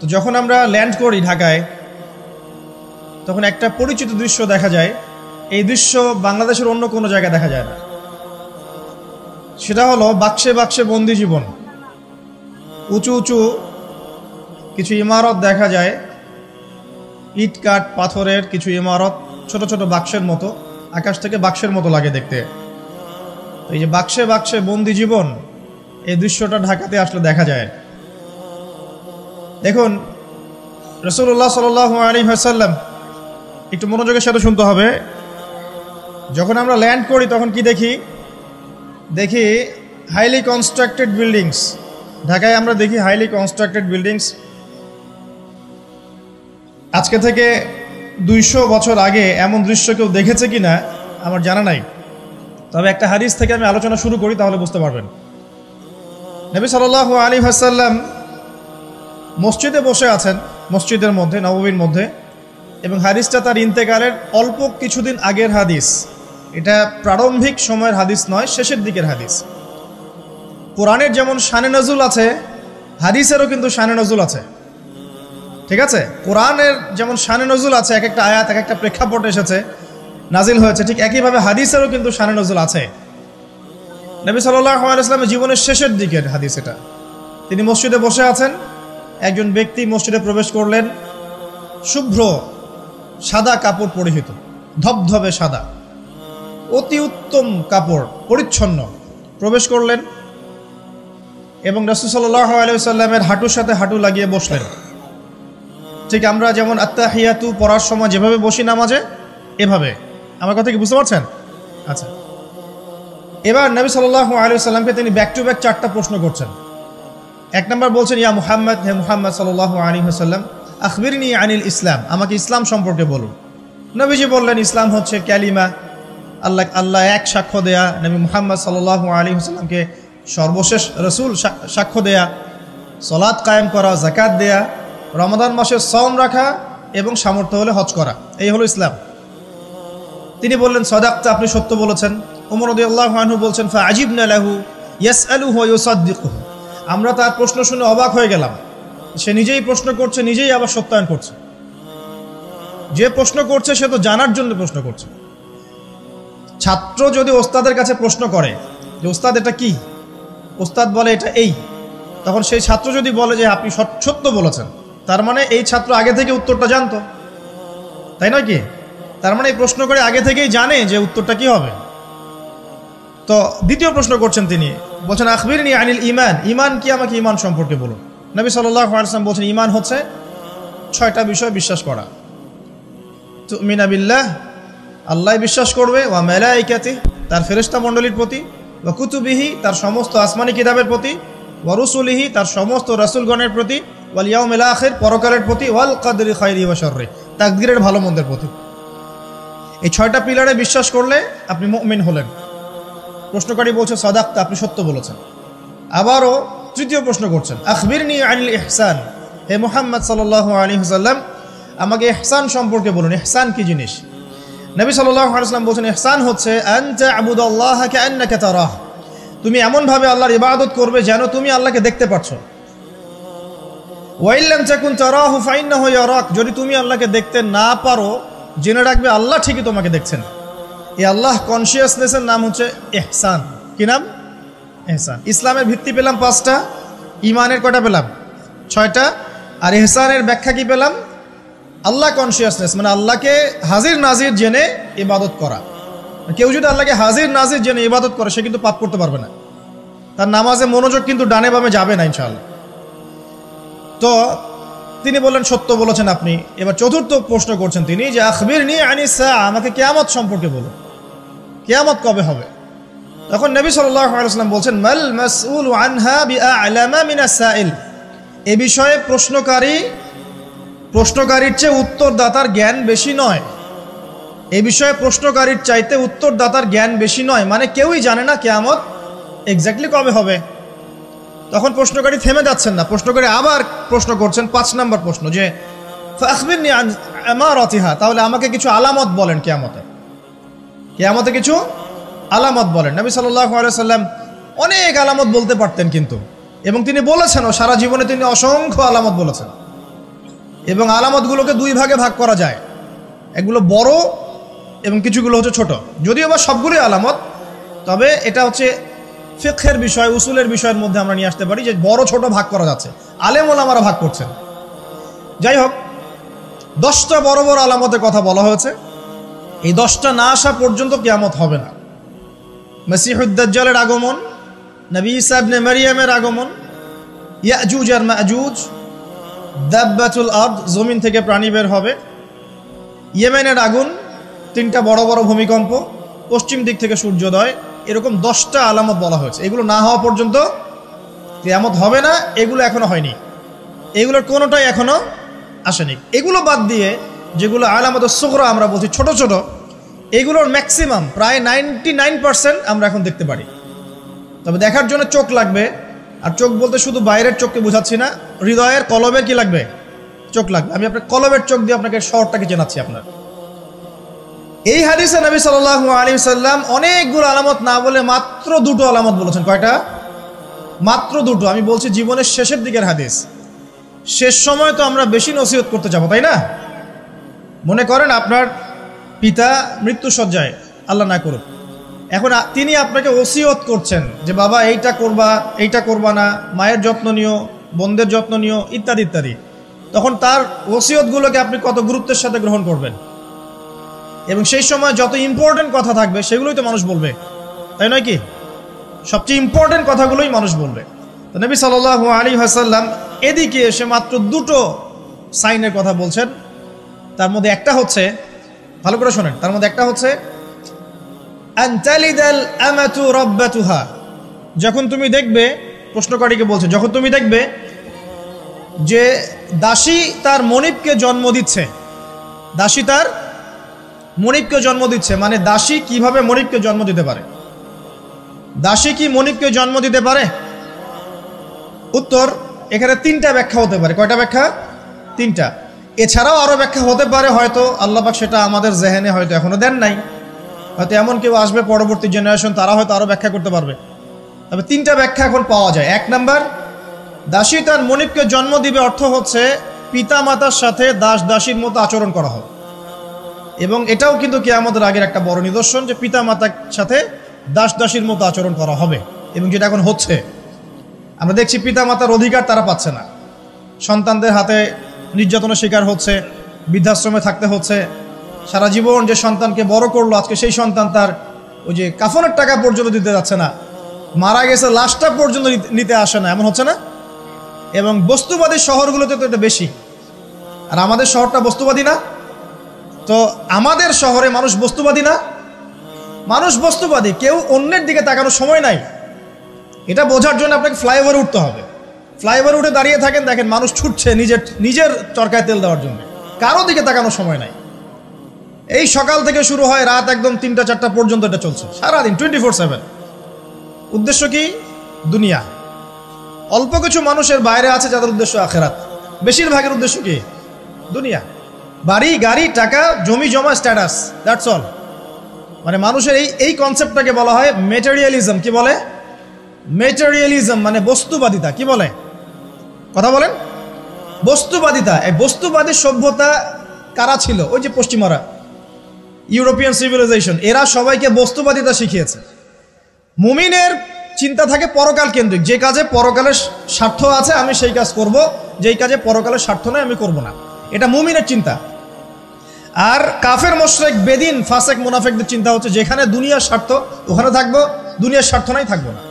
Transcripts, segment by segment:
তো যখন আমরা ল্যান্ড করি ঢাকায়, তখন একটা পরিচিত দৃশ্য দেখা যায়। এই দৃশ্য বাংলাদেশের অন্য কোনো জায়গায় দেখা যায় না। সেটা হলো বাক্সে বাক্সে বন্দি জীবন। উঁচু উঁচু কিছু ইমারত দেখা যায়, ইট কাঠ পাথরের কিছু ইমারত, ছোট ছোট বাক্সের মতো, আকাশ থেকে বাক্সের মতো লাগে দেখতে। এই যে বাক্সে বাক্সে বন্দি জীবন, এই দৃশ্যটা ঢাকাতে আসলে দেখা যায়। দেখুন, রাসূলুল্লাহ সাল্লাল্লাহু আলাইহি ওয়াসাল্লাম, একটু মনোযোগের সাথে শুনতে হবে। যখন আমরা ল্যান্ড করি তখন কি দেখি হাইলি কনস্ট্রাক্টেড বিল্ডিংস। ঢাকায় আমরা দেখি হাইলি কনস্ট্রাক্টেড বিল্ডিংস। আজকে থেকে 200 বছর আগে এমন দৃশ্য কেউ দেখেছে কিনা আমার জানা নাই। তবে একটা হাদিস থেকে আমি আলোচনা শুরু করি, তাহলে বুঝতে পারবেন। নবী সাল্লাল্লাহু আলাইহি ওয়াসাল্লাম মসজিদে বসে আছেন, মসজিদের মধ্যে, নববীর মধ্যে, এবং হাদিসটা তার ইন্তেকালের অল্প কিছুদিন আগের হাদিস। এটা প্রারম্ভিক সময়ের হাদিস নয়, শেষের দিকের হাদিস। কোরআনের যেমন শানে নজুল আছে, হাদিসেরও কিন্তু শানে নজুল আছে। ঠিক আছে? কোরআনের যেমন শানে নজুল আছে, এক একটা আয়াত এক একটা প্রেক্ষাপট এসেছে, নাজিল হয়েছে, ঠিক একইভাবে হাদিসেরও কিন্তু শানে নজুল আছে। নবী সাল্লাল্লাহু আলাইহি ওয়াসাল্লামের জীবনের শেষের দিকের হাদিস এটা। তিনি মসজিদে বসে আছেন, একজন ব্যক্তি মসজিদে প্রবেশ করলেন, শুভ্র সাদা কাপড় পরিহিত, ধবধবে সাদা, অতি উত্তম কাপড়, পরিচ্ছন্ন, প্রবেশ করলেন এবং রাসূল সাল্লাল্লাহু আলাইহি ওয়াসাল্লামের হাঁটুর সাথে হাঁটু লাগিয়ে বসলেন। ঠিক আমরা যেমন আত্তাহিয়াতু পড়ার সময় যেভাবে বসি নামাজে, এভাবে। আমার কথা কি বুঝতে পারছেন? আচ্ছা, এবার নবী সাল্লাল্লাহু আলাইহি ওয়াসাল্লামকে তিনি ব্যাক টু ব্যাক 4টা প্রশ্ন করছেন। 1 নম্বর বলছেন, ইয়া মুহাম্মদ, হে মুহাম্মদ সাল্লাল্লাহু আলাইহি ওয়াসাল্লাম, আখবিরনি আনিল ইসলাম, আমাকে ইসলাম সম্পর্কে বলুন। নবীজি বললেন, ইসলাম হচ্ছে কালিমা, আল্লাহ এক সাক্ষ্য দেয়া, নবী মুহাম্মদ সাল্লাল্লাহু আলাইহি ওয়াসাল্লামকে সর্বশেষ রাসূল সাক্ষ্য দেয়া, সালাত কায়েম করা, যাকাত দেয়া, রমাদান মাসে সওম রাখা এবং সামর্থ্য হলে হজ করা, এই হলো ইসলাম। তিনি বললেন, সাদাকতা, আপনি সত্য বলেছেন। ওমর রাদিয়াল্লাহু আনহু বলছেন, ফাআজিবনা লাহু ইয়াসআলুহু ওয়া ইউসাদ্দিকুহু, আমরা তার প্রশ্ন শুনে অবাক হয়ে গেলাম। সে নিজেই প্রশ্ন করছে, নিজেই আবার সত্যায়ন করছে। যে প্রশ্ন করছে সে তো জানার জন্য প্রশ্ন করছে। ছাত্র যদি ওস্তাদের কাছে প্রশ্ন করে যে ওস্তাদ এটা কি, ওস্তাদ বলে এটা এই, তখন সেই ছাত্র যদি বলে যে আপনি সত্য বলেছেন, তার মানে এই ছাত্র আগে থেকে উত্তরটা জানতো, তাই নয় কি? তার মানে এই প্রশ্ন করে আগে থেকেই জানে যে উত্তরটা কি হবে। তো দ্বিতীয় প্রশ্ন করছেন তিনি, বলছেন, আখবিরনি আনিল ঈমান, ঈমান কি, আমাকে ঈমান সম্পর্কে বলুন। নবী সাল্লাল্লাহু আলাইহি ওয়াসাল্লাম বলছেন, ঈমান হচ্ছে 6টা বিষয় বিশ্বাস করা। তুমিনা বিল্লাহ, আল্লাহ বিশ্বাস করবে, ওয়া মালাইকাতিহি, তার ফেরেশতা মণ্ডলীর প্রতি, ওয়া কুতুবিহি, তার সমস্ত আসমানি কিতাবের প্রতি, ওয়া রুসুলিহি, তার সমস্ত রাসূলগণের প্রতি, ওয়াল ইয়াউমিল আখির, পরকালের প্রতি, ওয়াল কদরি খাইরিহি ওয়া শাররিহি, তাকদীরের ভালো মন্দের প্রতি। এই 6টা পিলারে বিশ্বাস করলে আপনি মুমিন হলেন। প্রশ্নকারী বলছে, সাদাকতা, আপনি সত্য বলেছেন। আবারও তৃতীয় প্রশ্ন করছেন, আখবিরনি আনিল ইহসান, হে মুহাম্মদ সাল্লাল্লাহু আলাইহি ওয়াসাল্লাম, আমাকে ইহসান সম্পর্কে বলুন, ইহসান কি জিনিস। নবী সাল্লাল্লাহু আলাইহি ওয়াসাল্লাম বলছেন, ইহসান হচ্ছে আনতা আবুদাল্লাহা কাআন্নাকা তারাহ, তুমি এমনভাবে আল্লাহর ইবাদত করবে যেন তুমি আল্লাহকে দেখতে পাচ্ছ। ওয়া ইল্লাম তাকুন তারাহু ফাইন্নাহু ইয়ারাক, যদি তুমি আল্লাহকে দেখতে না পারো, জেনে রাখবে আল্লাহ ঠিকই তোমাকে দেখছেন। এই আল্লাহ কনসিয়াসনেসের নাম হচ্ছে ইহসান। কি নাম? ইহসান। ইসলামের ভিত্তি পেলাম 5টা, ইমানের কয়টা পেলাম? 6টা। আর ইহসানের ব্যাখ্যা কি পেলাম? আল্লাহ কনসিয়াসনেস, মানে আল্লাহকে হাজির নাজির জেনে ইবাদত করা। কেউ যদি আল্লাহকে হাজির নাজির জেনে ইবাদত করে, সে কিন্তু পাপ করতে পারবে না, তার নামাজে মনোযোগ কিন্তু ডানে বামে যাবে না ইনশাআল্লাহ। তো তিনি বললেন, সত্য বলেছেন আপনি। এবার চতুর্থ প্রশ্ন করছেন তিনি, যে আখবিরনি আনিস সাআ, আমাকে কিয়ামত সম্পর্কে বলুন, কিয়ামত কবে হবে। তখন নবী সাল্লাল্লাহু আলাইহি ওয়াসাল্লাম বলছেন, মাল মাসউলু আনহা বিআ'লামা মিনাস সাইল, এই বিষয়ে প্রশ্নকারীর চেয়ে উত্তরদাতার জ্ঞান বেশি নয়। এই বিষয়ে প্রশ্নকারীর চাইতে উত্তরদাতার জ্ঞান বেশি নয়, মানে কেউই জানে না কিয়ামত এক্স্যাক্টলি কবে হবে। তখন প্রশ্নকারী থেমে যাচ্ছেন না, প্রশ্নকারী আবার প্রশ্ন করছেন, 5 নম্বর প্রশ্ন, যে ফাখবিরনি আন আমারাতিহা, তাহলে আমাকে কিছু আলামত বলেন কিয়ামতে কিছু আলামত বলেন। নবী সাল্লাল্লাহু আলাইহি ওয়াসাল্লাম অনেক আলামত বলতে পারতেন কিন্তু, এবং তিনি বলেছেনও, সারা জীবনে তিনি অসংখ্য আলামত বলেছেন। এবং আলামতগুলোকে দুই ভাগে ভাগ করা যায়, এগুলো বড় এবং কিছুগুলো হচ্ছে ছোট। যদিও বা সবগুলোই আলামত, তবে এটা হচ্ছে ফিকহের বিষয়, উসুলের বিষয়ের মধ্যে আমরা নিয়ে আসতে পারি যে বড় ছোট ভাগ করা যাচ্ছে, আলেম ওলামারা ভাগ করছেন। যাই হোক, 10টা বড় বড় আলামতের কথা বলা হয়েছে। এই 10টা না আসা পর্যন্ত কিয়ামত হবে না। মসিহুদ দাজ্জালের আগমন, নবী ঈসা ইবনে মারইয়ামের আগমন, ইয়াজুজ আর মাজুজ, দাব্বাতুল আরদ, জমিন থেকে প্রাণী বের হবে, ইয়েমেনের আগুন, 3টা বড় বড় ভূমিকম্প, পশ্চিম দিক থেকে সূর্যোদয়, এরকম 10টা আলামত বলা হয়েছে। এগুলো না হওয়া পর্যন্ত কিয়ামত হবে না। এগুলো এখনো হয়নি, এগুলোর কোনোটাই এখনো আসেনি। এগুলো বাদ দিয়ে যেগুলো আলামত সুগরা আমরা বলছি, ছোট ছোট, এগুলোর ম্যাক্সিমাম প্রায় 99% আমরা এখন দেখতে পারি। তবে দেখার জন্য চোখ লাগবে। আর চোখ বলতে শুধু বাইরের চোখকে বোঝাচ্ছি না, হৃদয়ের কলবের কি লাগবে? চোখ লাগবে। আমি আপনার কলবের চোখ দিয়ে আপনাকে শহরটাকে চেনাচ্ছি। আপনার এই হাদিসে নবী সাল্লাল্লাহু আলাইহি সাল্লাম অনেকগুলো আলামত না বলে মাত্র 2টো আলামত বলেছেন। কয়টা? মাত্র 2টো। আমি বলছি জীবনের শেষের দিকের হাদিস, শেষ সময় তো আমরা বেশি নসিহত করতে যাবো, তাই না? মনে করেন আপনার পিতা মৃত্যুসজ্জায়, আল্লাহ না করুক, এখন তিনি আপনাকে ওসিয়ত করছেন যে বাবা এইটা করবা, এইটা করবা না, মায়ের যত্ন নিও, বোনদের যত্ন নিও, ইত্যাদি ইত্যাদি। তখন তার ওসিয়তগুলোকে আপনি কত গুরুত্বের সাথে গ্রহণ করবেন, এবং সেই সময় যত ইম্পর্টেন্ট কথা থাকবে সেগুলোই তো মানুষ বলবে, তাই নয় কি? সবচেয়ে ইম্পর্টেন্ট কথাগুলোই মানুষ বলবে। তো নবী সাল্লাল্লাহু আলাইহি ওয়াসাল্লাম এদিকে এসে মাত্র 2টো সাইনের কথা বলছেন। তার মধ্যে একটা হচ্ছে, ভালো করে শোনেন, তার মধ্যে একটা হচ্ছে আনতালিদাল আমাতু রাব্বাতুহা। যখন তুমি দেখবে, প্রশ্নকারীকে বলছে, যখন তুমি দেখবে যে দাসী তার মনিবকে জন্ম দিচ্ছে, দাসী তার মনিবকে জন্ম দিচ্ছে, মানে দাসী কিভাবে মনিবকে জন্ম দিতে পারে? দাসী কি মনিবকে জন্ম দিতে পারে? উত্তর, এখানে 3টা ব্যাখ্যা হতে পারে। কয়টা ব্যাখ্যা? 3টা। এছাড়াও আরো ব্যাখ্যা হতে পারে, হয়তো আল্লাহ পাক সেটা আমাদের জেহেনে হয়তো এখনো দেন নাই, হয়তো এমন কেউ আসবে পরবর্তী জেনারেশন, তারা হয়তো আরো ব্যাখ্যা করতে পারবে। তবে 3টা ব্যাখ্যা এখন পাওয়া যায়। 1 নাম্বার, দাসী তার মনিবকে জন্ম দিবে অর্থ হচ্ছে পিতা মাতার সাথে দাস দাসীর মতো আচরণ করা হবে। এবং এটাও কিন্তু কিয়ামতের আগের একটা বড় নিদর্শন যে পিতা মাতার সাথে দাস দাসীর মতো আচরণ করা হবে, এবং যেটা এখন হচ্ছে। আমরা দেখছি পিতা মাতার অধিকার তারা পাচ্ছে না, সন্তানদের হাতে নির্যাতনের শিকার হচ্ছে, বৃদ্ধাশ্রমে থাকতে হচ্ছে। সারা জীবন যে সন্তানকে বড় করলো, আজকে সেই সন্তান তার ওই যে কাফনের টাকা পর্যন্ত দিতে যাচ্ছে না, মারা গেছে লাশটা পর্যন্ত নিতে আসে না, এমন হচ্ছে না? এবং বস্তুবাদী শহরগুলোতে তো এটা বেশি। আর আমাদের শহরটা বস্তুবাদী না? তো আমাদের শহরে মানুষ বস্তুবাদী না? মানুষ বস্তুবাদী, কেউ অন্যের দিকে তাকানোর সময় নাই। এটা বোঝার জন্য আপনাকে ফ্লাইওভারে উঠতে হবে। ফ্লাইওভারে উঠে দাঁড়িয়ে থাকেন, দেখেন মানুষ ছুটছে নিজের চরকায় তেল দেওয়ার জন্য, কারো দিকে তাকানোর সময় নাই। এই সকাল থেকে শুরু হয়, রাত একদম 3টা-4টা পর্যন্ত এটা চলছে, সারাদিন 24/7। উদ্দেশ্য কি? দুনিয়া। অল্প কিছু মানুষের বাইরে আছে যাদের উদ্দেশ্য আখেরাত, বেশিরভাগের উদ্দেশ্য কি? দুনিয়া। বাড়ি, গাড়ি, টাকা, জমি জমা, স্ট্যাটাস, দ্যাটস অল। মানে মানুষের এই কনসেপ্টটাকে বলা হয় মেটেরিয়ালিজম। কি বলে? মেটেরিয়ালিজম মানে বস্তুবাদিতা। কি বলে? কথা বলেন। বস্তুবাদিতা। এই বস্তুবাদী সভ্যতা কারা ছিল? ওই যে পশ্চিমারা, ইউরোপিয়ান সিভিলাইজেশন, এরা সবাইকে বস্তুবাদিতা শিখিয়েছে। মুমিনের চিন্তা থাকে পরকাল কেন্দ্রিক, যে কাজে পরকালের স্বার্থ আছে আমি সেই কাজ করব, যেই কাজে পরকালের স্বার্থ নয় আমি করব না, এটা মুমিনের চিন্তা। আর কাফের মুশরিক বেদিন ফাসেক মুনাফিকদের চিন্তা হচ্ছে যেখানে দুনিয়ার স্বার্থ ওখানে থাকবো, দুনিয়ার স্বার্থ নাই থাকবো না।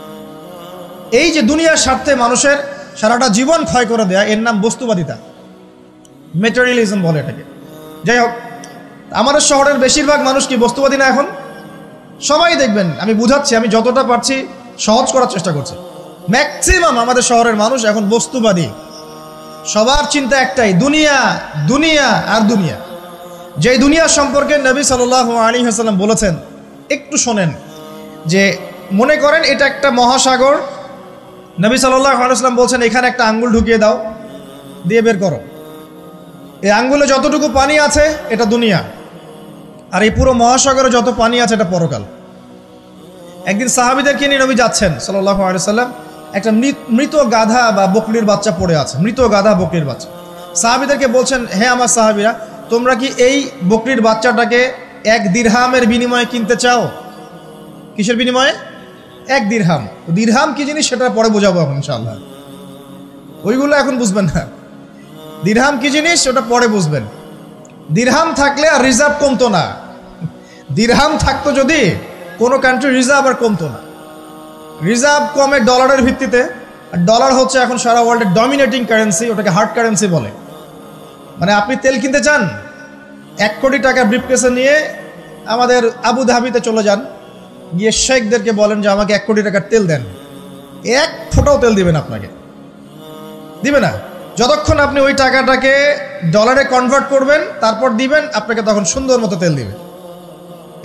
এই যে দুনিয়ার স্বার্থে মানুষের সারাটা জীবন ক্ষয় করে দেয়া, এর নাম বস্তুবাদিতা, মেটেরিয়ালিজম বলে এটাকে। যাই হোক, আমাদের শহরের বেশিরভাগ মানুষ কি বস্তুবাদী না? এখন সবাই দেখবেন, আমি বুঝাচ্ছি, আমি যতটা পারছি সহজ করার চেষ্টা করছি। ম্যাক্সিমাম আমাদের শহরের মানুষ এখন বস্তুবাদী। সবার চিন্তা একটাই, দুনিয়া, দুনিয়া আর দুনিয়া। যেই দুনিয়া সম্পর্কে নবী সাল্লাল্লাহু আলাইহি ওয়াসাল্লাম বলেছেন, একটু শোনেন। যে মনে করেন এটা একটা মহাসাগর, নবী সাল্লাল্লাহু আলাইহি ওয়াসাল্লাম বলছেন এখানে একটা আঙ্গুল ঢুকিয়ে দাও, দিয়ে বের করো। এই আঙ্গুলে যতটুকু পানি আছে এটা দুনিয়া, আর এই পুরো মহাসাগরে যত পানি আছে এটা পরকাল। একদিন সাহাবীদেরকে নিয়ে নবী যাচ্ছেন সাল্লাল্লাহু আলাইহি ওয়াসাল্লাম, একটা মৃত গাধা বা বকরির বাচ্চা পড়ে আছে, মৃত গাধা বকরির বাচ্চা। সাহাবীদেরকে বলছেন, হে আমার সাহাবীরা, তোমরা কি এই বকরির বাচ্চাটাকে 1 দিরহামের বিনিময়ে কিনতে চাও? কিসের বিনিময়ে? 1 দিরহাম। দিরহাম কি জিনিস সেটা পরে বোঝাবো এখন ইনশাআল্লাহ, ওইগুলো এখন বুঝবেন না। দিরহাম কি জিনিস ওটা পরে বুঝবেন। দিরহাম থাকলে আর রিজার্ভ কমতো না। দিরহাম থাকতো যদি কোনো কান্ট্রি রিজার্ভ আর কমতো না। রিজার্ভ কমে ডলারের ভিত্তিতে, আর ডলার হচ্ছে এখন সারা ওয়ার্ল্ডের ডমিনেটিং কারেন্সি, ওটাকে হার্ড কারেন্সি বলে। মানে আপনি তেল কিনতে চান, 1 কোটি টাকা ব্রিফকেসে নিয়ে আমাদের আবু ধাবিতে চলে যান, গিয়ে শেখদেরকে বলেন যে আমাকে 1 কোটি টাকার তেল দেন, 1 ফোঁটাও তেল দিবেন আপনাকে, দিবে না। যতক্ষণ আপনি ওই টাকাটাকে ডলারে কনভার্ট করবেন তারপর দিবেন, আপনাকে তখন সুন্দর মতো তেল দিবে।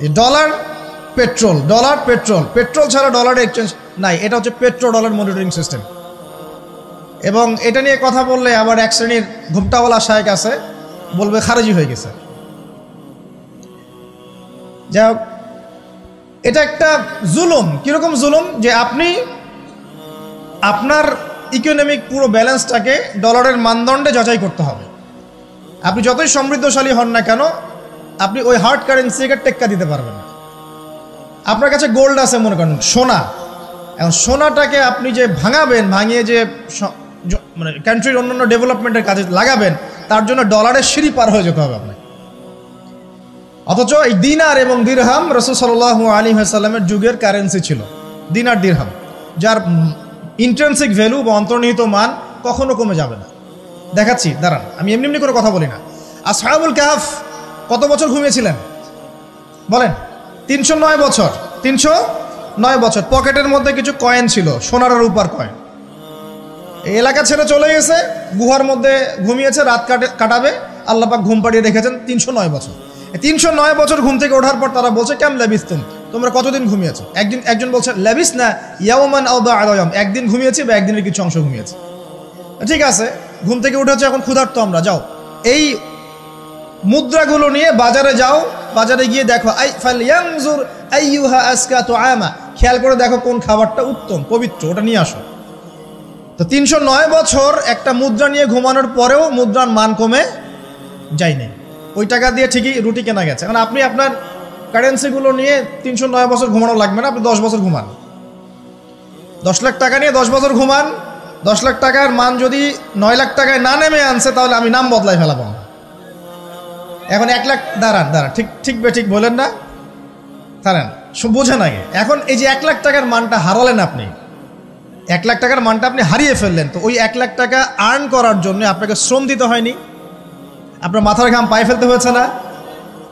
এই dollar petrol, dollar petrol, petrol ছাড়া ডলারের এক্সচেঞ্জ নাই। এটা হচ্ছে পেট্রো ডলার মনিটরিং সিস্টেম। এবং এটা নিয়ে কথা বললে আবার এক শ্রেণীর ঘুমটাওয়ালা শায়েখ আছে, বলবে খারেজি হয়ে গেছে। যাই হোক, এটা একটা জুলুম। কিরকম জুলুম? যে আপনি আপনার ইকোনমিক পুরো ব্যালেন্সটাকে ডলারের মানদণ্ডে যাচাই করতে হবে। আপনি যতই সমৃদ্ধশালী হন না কেন, আপনি ওই হার্ড কারেন্সিকে টেক্কা দিতে পারবেন না। আপনার কাছে গোল্ড আছে মনে করেন, সোনা, এখন সোনাটাকে আপনি যে ভাঙাবেন, ভাঙিয়ে যে মানে কান্ট্রির অন্যান্য ডেভেলপমেন্টের কাজে লাগাবেন, তার জন্য ডলারের সিঁড়ি পার হয়ে যেতে হবে আপনাকে। অথচ এই দিনার এবং দিরহাম রাসূল সাল্লাল্লাহু আলাইহি ওয়াসাল্লামের যুগের কারেন্সি ছিল, দিনার দিরহাম, যার ইন্ট্রিনসিক ভ্যালু বা অন্তর্নিহিত মান কখনো কমে যাবে না। দেখাচ্ছি, দাঁড়ান, আমি এমনি এমনি করে কথা বলি না। আসহাবুল কাহফ কত বছর ঘুমিয়েছিলেন বলেন? 309 বছর। 309 বছর। পকেটের মধ্যে কিছু কয়েন ছিল, সোনার আর রূপার কয়েন। এই এলাকা ছেড়ে চলে গেছে, গুহার মধ্যে ঘুমিয়েছে, রাত কাটাবে, আল্লাহ পাক ঘুম পাড়িয়ে রেখেছেন 309 বছর। 309 বছর ঘুম থেকে ওঠার পর তারা বলছে, কেম লাবিস্তুম, তোমরা কতদিন ঘুমিয়েছো? একজন বলছে লাবিস না ইয়াওমান আও বা'দা ইয়াওম, একদিন ঘুমিয়েছি বা একদিনের কিছু অংশ ঘুমিয়েছি। ঠিক আছে, ঘুম থেকে উঠেছে, এখন ক্ষুধার্ত আমরা, যাও এই মুদ্রাগুলো নিয়ে বাজারে যাও, বাজারে গিয়ে দেখো ফালয়ানজুর আইয়ুহা আসকা তুআমা, খেয়াল করে দেখো কোন খাবারটা উত্তম পবিত্র, ওটা নিয়ে আসো। তো 309 বছর একটা মুদ্রা নিয়ে ঘুমানোর পরেও মুদ্রার মান কমে যায়নি। ওই টাকা দিয়ে ঠিকই রুটি কেনা গেছে। এখন আপনি আপনার কারেন্সিগুলো নিয়ে 309 বছর ঘুমানো লাগবে না, আপনি 10 বছর ঘুমান। 10 লাখ টাকা নিয়ে 10 বছর ঘুমান। 10 লাখ টাকার মান যদি 9 লাখ টাকায় না নেমে আনছে, তাহলে আমি নাম বদলাই ফেলাবো। এখন 1 লাখ, দাঁড়ান, ঠিক বলেন না, দাঁড়ান, বোঝেন আগে। এখন এই যে 1 লাখ টাকার মানটা হারালেন আপনি, 1 লাখ টাকার মানটা আপনি হারিয়ে ফেললেন, তো ওই 1 লাখ টাকা আর্ন করার জন্য আপনাকে শ্রম দিতে হয়নি? আপনার মাথার ঘাম পায়ে ফেলতে হয়েছে না?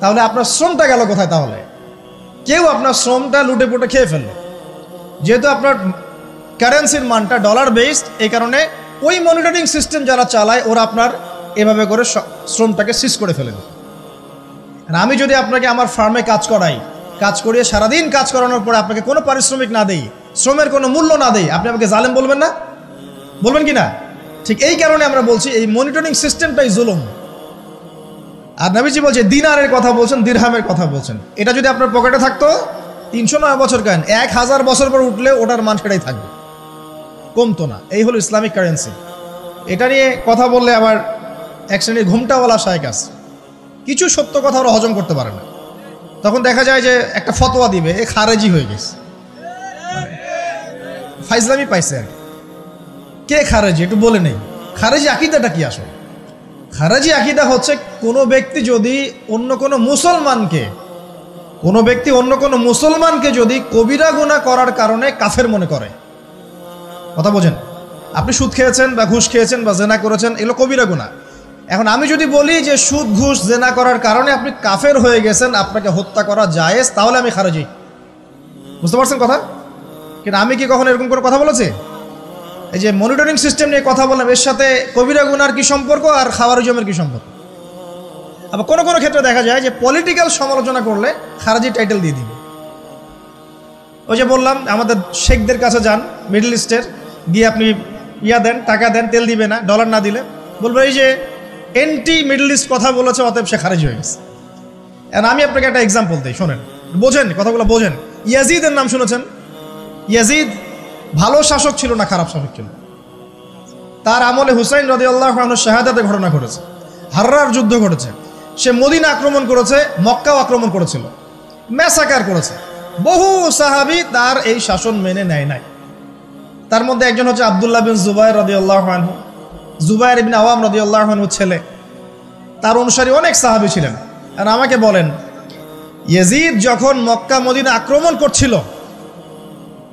তাহলে আপনার শ্রমটা গেল কোথায়? তাহলে কেউ আপনার শ্রমটা লুটে পুটে খেয়ে ফেলল। যেহেতু আপনার কারেন্সির মানটা ডলার বেসড, এই কারণে ওই মনিটরিং সিস্টেম যারা চালায় ওরা আপনার এভাবে করে শ্রমটাকে সিজ করে ফেলে দেয়। আমি যদি আপনাকে আমার ফার্মে কাজ করিয়ে সারাদিন কাজ করানোর পরে আপনাকে কোনো পারিশ্রমিক না দেই, শ্রমের কোনো মূল্য না দেই, আপনি আমাকে জালেম বলবেন না? বলবেন কি না? ঠিক এই কারণে আমরা বলছি এই মনিটরিং সিস্টেমটাই জুলুম। আর নবীজি বলছে, দিনারের কথা বলছেন, দিরহামের কথা বলছেন। এটা যদি আপনার পকেটে থাকতো 309 বছর কেন, 1000 বছর পর উঠলে ওটার মান সেটাই থাকবে, কমতো না। এই হলো ইসলামিক কারেন্সি। এটা নিয়ে কথা বললে আবার এক শ্রেণীর ঘুমটাওয়ালা শায়েখ আছে, কিছু সত্য কথা ওরা হজম করতে পারে না। তখন দেখা যায় যে একটা ফতোয়া দিবে, এ খারেজি হয়ে গেছে, ফাইজলামি পাইছে। আর কে খারেজি একটু বলে নেই। খারেজি আকীদাটা কি আসলে? খারেজি আকীদা হচ্ছে কোনো ব্যক্তি যদি অন্য কোনো মুসলমানকে যদি কবিরা গুনাহ করার কারণে কাফের মনে করে। কথা বোঝেন? আপনি সুদ খেয়েছেন বা ঘুষ খেয়েছেন বা জেনা করেছেন, এগুলো কবিরা গুনাহ। এখন আমি যদি বলি যে সুদ ঘুষ জেনা করার কারণে আপনি কাফের হয়ে গেছেন, আপনাকে হত্যা করা জায়েজ, তাহলে আমি খারেজি। বুঝতে পারছেন কথা? কিন্তু আমি কি কখনো এরকম করে কথা বলেছি? এই যে মনিটরিং সিস্টেম নিয়ে কথা বললাম, এর সাথে কবিরা গুনার কি সম্পর্ক আর খাওয়ারিজমের কি সম্পর্ক? আবার কোনো কোনো ক্ষেত্রে দেখা যায় যে পলিটিক্যাল সমালোচনা করলে খারেজি টাইটেল দিয়ে দিবে। ওই যে বললাম, আমাদের শেখদের কাছে যান মিডল ইস্টের, গিয়ে আপনি দেন, টাকা দেন, তেল দিবে না, ডলার না দিলে বলবো এই যে এন্টি মিডল ইস্ট কথা বলেছে, অতএব সে খারেজি হয়ে গেছে। আমি আপনাকে একটা এক্সাম্পল দিই, শোনেন, বোঝেন কথাগুলো, বোঝেন। ইয়াজিদের নাম শুনেছেন? ইয়াজিদ ভালো শাসক ছিল না খারাপ শাসক ছিল? তার আমলে হুসাইন রাদিয়াল্লাহু আনহু শাহাদাতের ঘটনা ঘটেছে, হাররার যুদ্ধ ঘটেছে, সে মদিনা আক্রমণ করেছে, মক্কাও আক্রমণ করেছিল, ম্যাসাকার করেছে। বহু সাহাবী তার এই শাসন মেনে নেয় নাই। তার মধ্যে একজন হচ্ছে আব্দুল্লাহ বিন জুবাইর রাদিয়াল্লাহু আনহু, জুবাইর ইবনে আওয়াম রাদিয়াল্লাহু আনহু ছেলে। তার অনুসারী অনেক সাহাবী ছিলেন। আর আমাকে বলেন, ইয়াজিদ যখন মক্কা মদিনা আক্রমণ করছিল,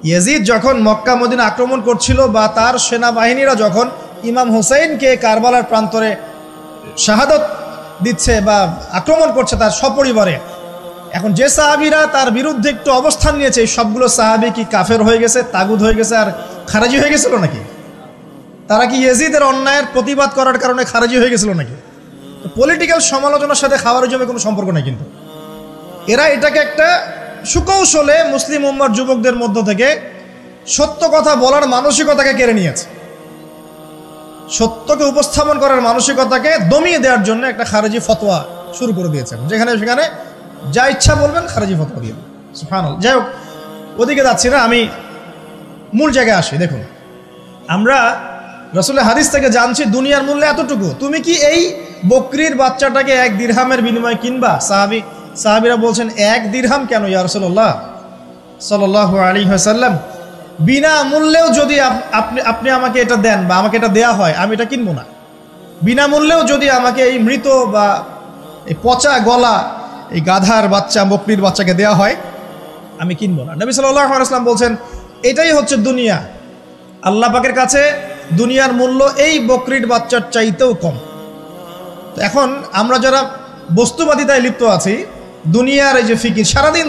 ইয়াজিদ যখন মক্কা মদিনা আক্রমণ করছিল বা তার সেনাবাহিনীরা যখন ইমাম হুসাইনকে কারবালার প্রান্তরে শাহাদত দিচ্ছে বা আক্রমণ করছে তার সপরিবারে, এখন যে সাহাবীরা তার বিরুদ্ধে একটু অবস্থান নিয়েছে, এই সবগুলো সাহাবী কি কাফের হয়ে গেছে, তাগুত হয়ে গেছে আর খারাজি হয়ে গেছিল নাকি? তারা কি ইয়াজিদের অন্যায়ের প্রতিবাদ করার কারণে খারাজি হয়ে গেছিল নাকি? পলিটিক্যাল সমালোচনার সাথে খাওয়ারিজমের কোনো সম্পর্ক নেই। কিন্তু এরা এটাকে একটা সুকৌশলে মুসলিম উম্মার যুবকদের মধ্য থেকে সত্য কথা বলার মানসিকতাকে কেড়ে নিয়েছে, সত্যকে উপস্থাপন করার মানসিকতাকে দমিয়ে দেওয়ার জন্য একটা খারেজি ফতোয়া শুরু করে দিয়েছেন, যেখানে সেখানে যা ইচ্ছা বলবেন খারেজি ফতোয়া দিয়ে। সুবহানাল্লাহ। যাই হোক, ওদিকে যাচ্ছি না, আমি মূল জায়গায় আসি। দেখুন, আমরা রাসূলের হাদিস থেকে জানছি দুনিয়ার মূল্য এতটুকু, তুমি কি এই বকরির বাচ্চাটাকে 1 দিরহামের বিনিময়ে কিনবা? সাহাবীরা বলছেন 1 দিরহাম কেন ইয়া রাসূলুল্লাহ সাল্লাল্লাহু আলাইহি ওয়াসাল্লাম, বিনা মূল্যেও যদি আপনি আমাকে এটা দেন বা আমাকে এটা দেয়া হয়, আমি এটা কিনবো না। বিনামূল্যেও যদি আমাকে এই মৃত বা এই পচা গলা এই গাধার বাচ্চা বকরির বাচ্চাকে দেওয়া হয়, আমি কিনবো না। নবী সাল্লাল্লাহু আলাইহি ওয়াসাল্লাম বলছেন এটাই হচ্ছে দুনিয়া। আল্লাহ পাকের কাছে দুনিয়ার মূল্য এই বকরির বাচ্চার চাইতেও কম। এখন আমরা যারা বস্তুবাদিতায় লিপ্ত আছি, দুনিয়ার এই যে ফিকির, সারাদিন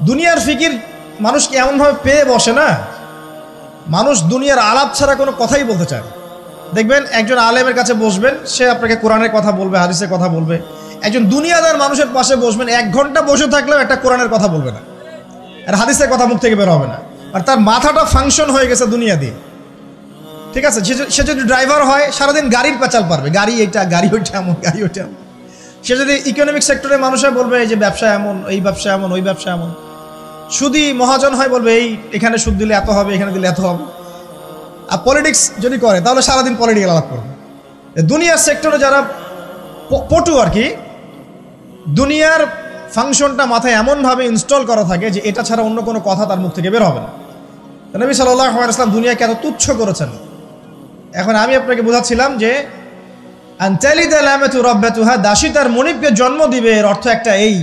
দুনিয়ার ফিকির মানুষকে এমনভাবে পেয়ে বসে না, মানুষ দুনিয়ার আলাপ ছাড়া কোনো কথাই বলতে চায় না। দেখবেন একজন আলেমের কাছে বসবেন, সে আপনাকে কোরআনের কথা বলবে, হাদিসের কথা বলবে। একজন দুনিয়াদার মানুষের পাশে বসবেন, 1 ঘন্টা বসে থাকলেও একটা কোরআনের কথা বলবে না, আর হাদিসের কথা মুখ থেকে বের হবে না। আর তার মাথাটা ফাংশন হয়ে গেছে দুনিয়া দিয়ে, ঠিক আছে? সে যদি ড্রাইভার হয়, সারাদিন গাড়ির পেঁচাল পারবে, গাড়ি এটা, গাড়ি ওইটা এমন, গাড়ি ওইটা এমন। সে যদি ইকোনমিক সেক্টরের মানুষ হয়, বলবে এই যে ব্যবসা এমন, এই ব্যবসা এমন, ওই ব্যবসা এমন। সুদী মহাজন হয়, বলবে এই এখানে সুদ দিলে এত হবে, এখানে দিলে এত হবে। আর পলিটিক্স যদি করে, তাহলে সারাদিন পলিটিক্যাল আলাপ করবে। দুনিয়ার সেক্টরে যারা পটু আর কি, দুনিয়ার ফাংশনটা মাথায় এমনভাবে ইনস্টল করা থাকে যে এটা ছাড়া অন্য কোনো কথা তার মুখ থেকে বের হবে না। নবী সাল্লাল্লাহু আলাইহি ওয়াসাল্লাম দুনিয়াকে এত তুচ্ছ করেছেন। এখন আমি আপনাকে বোঝাচ্ছিলাম যে আনতালিদাল আমাতু রাব্বাতুহা, দাসী তার মনিবকে জন্ম দিবে, এর অর্থ একটা এই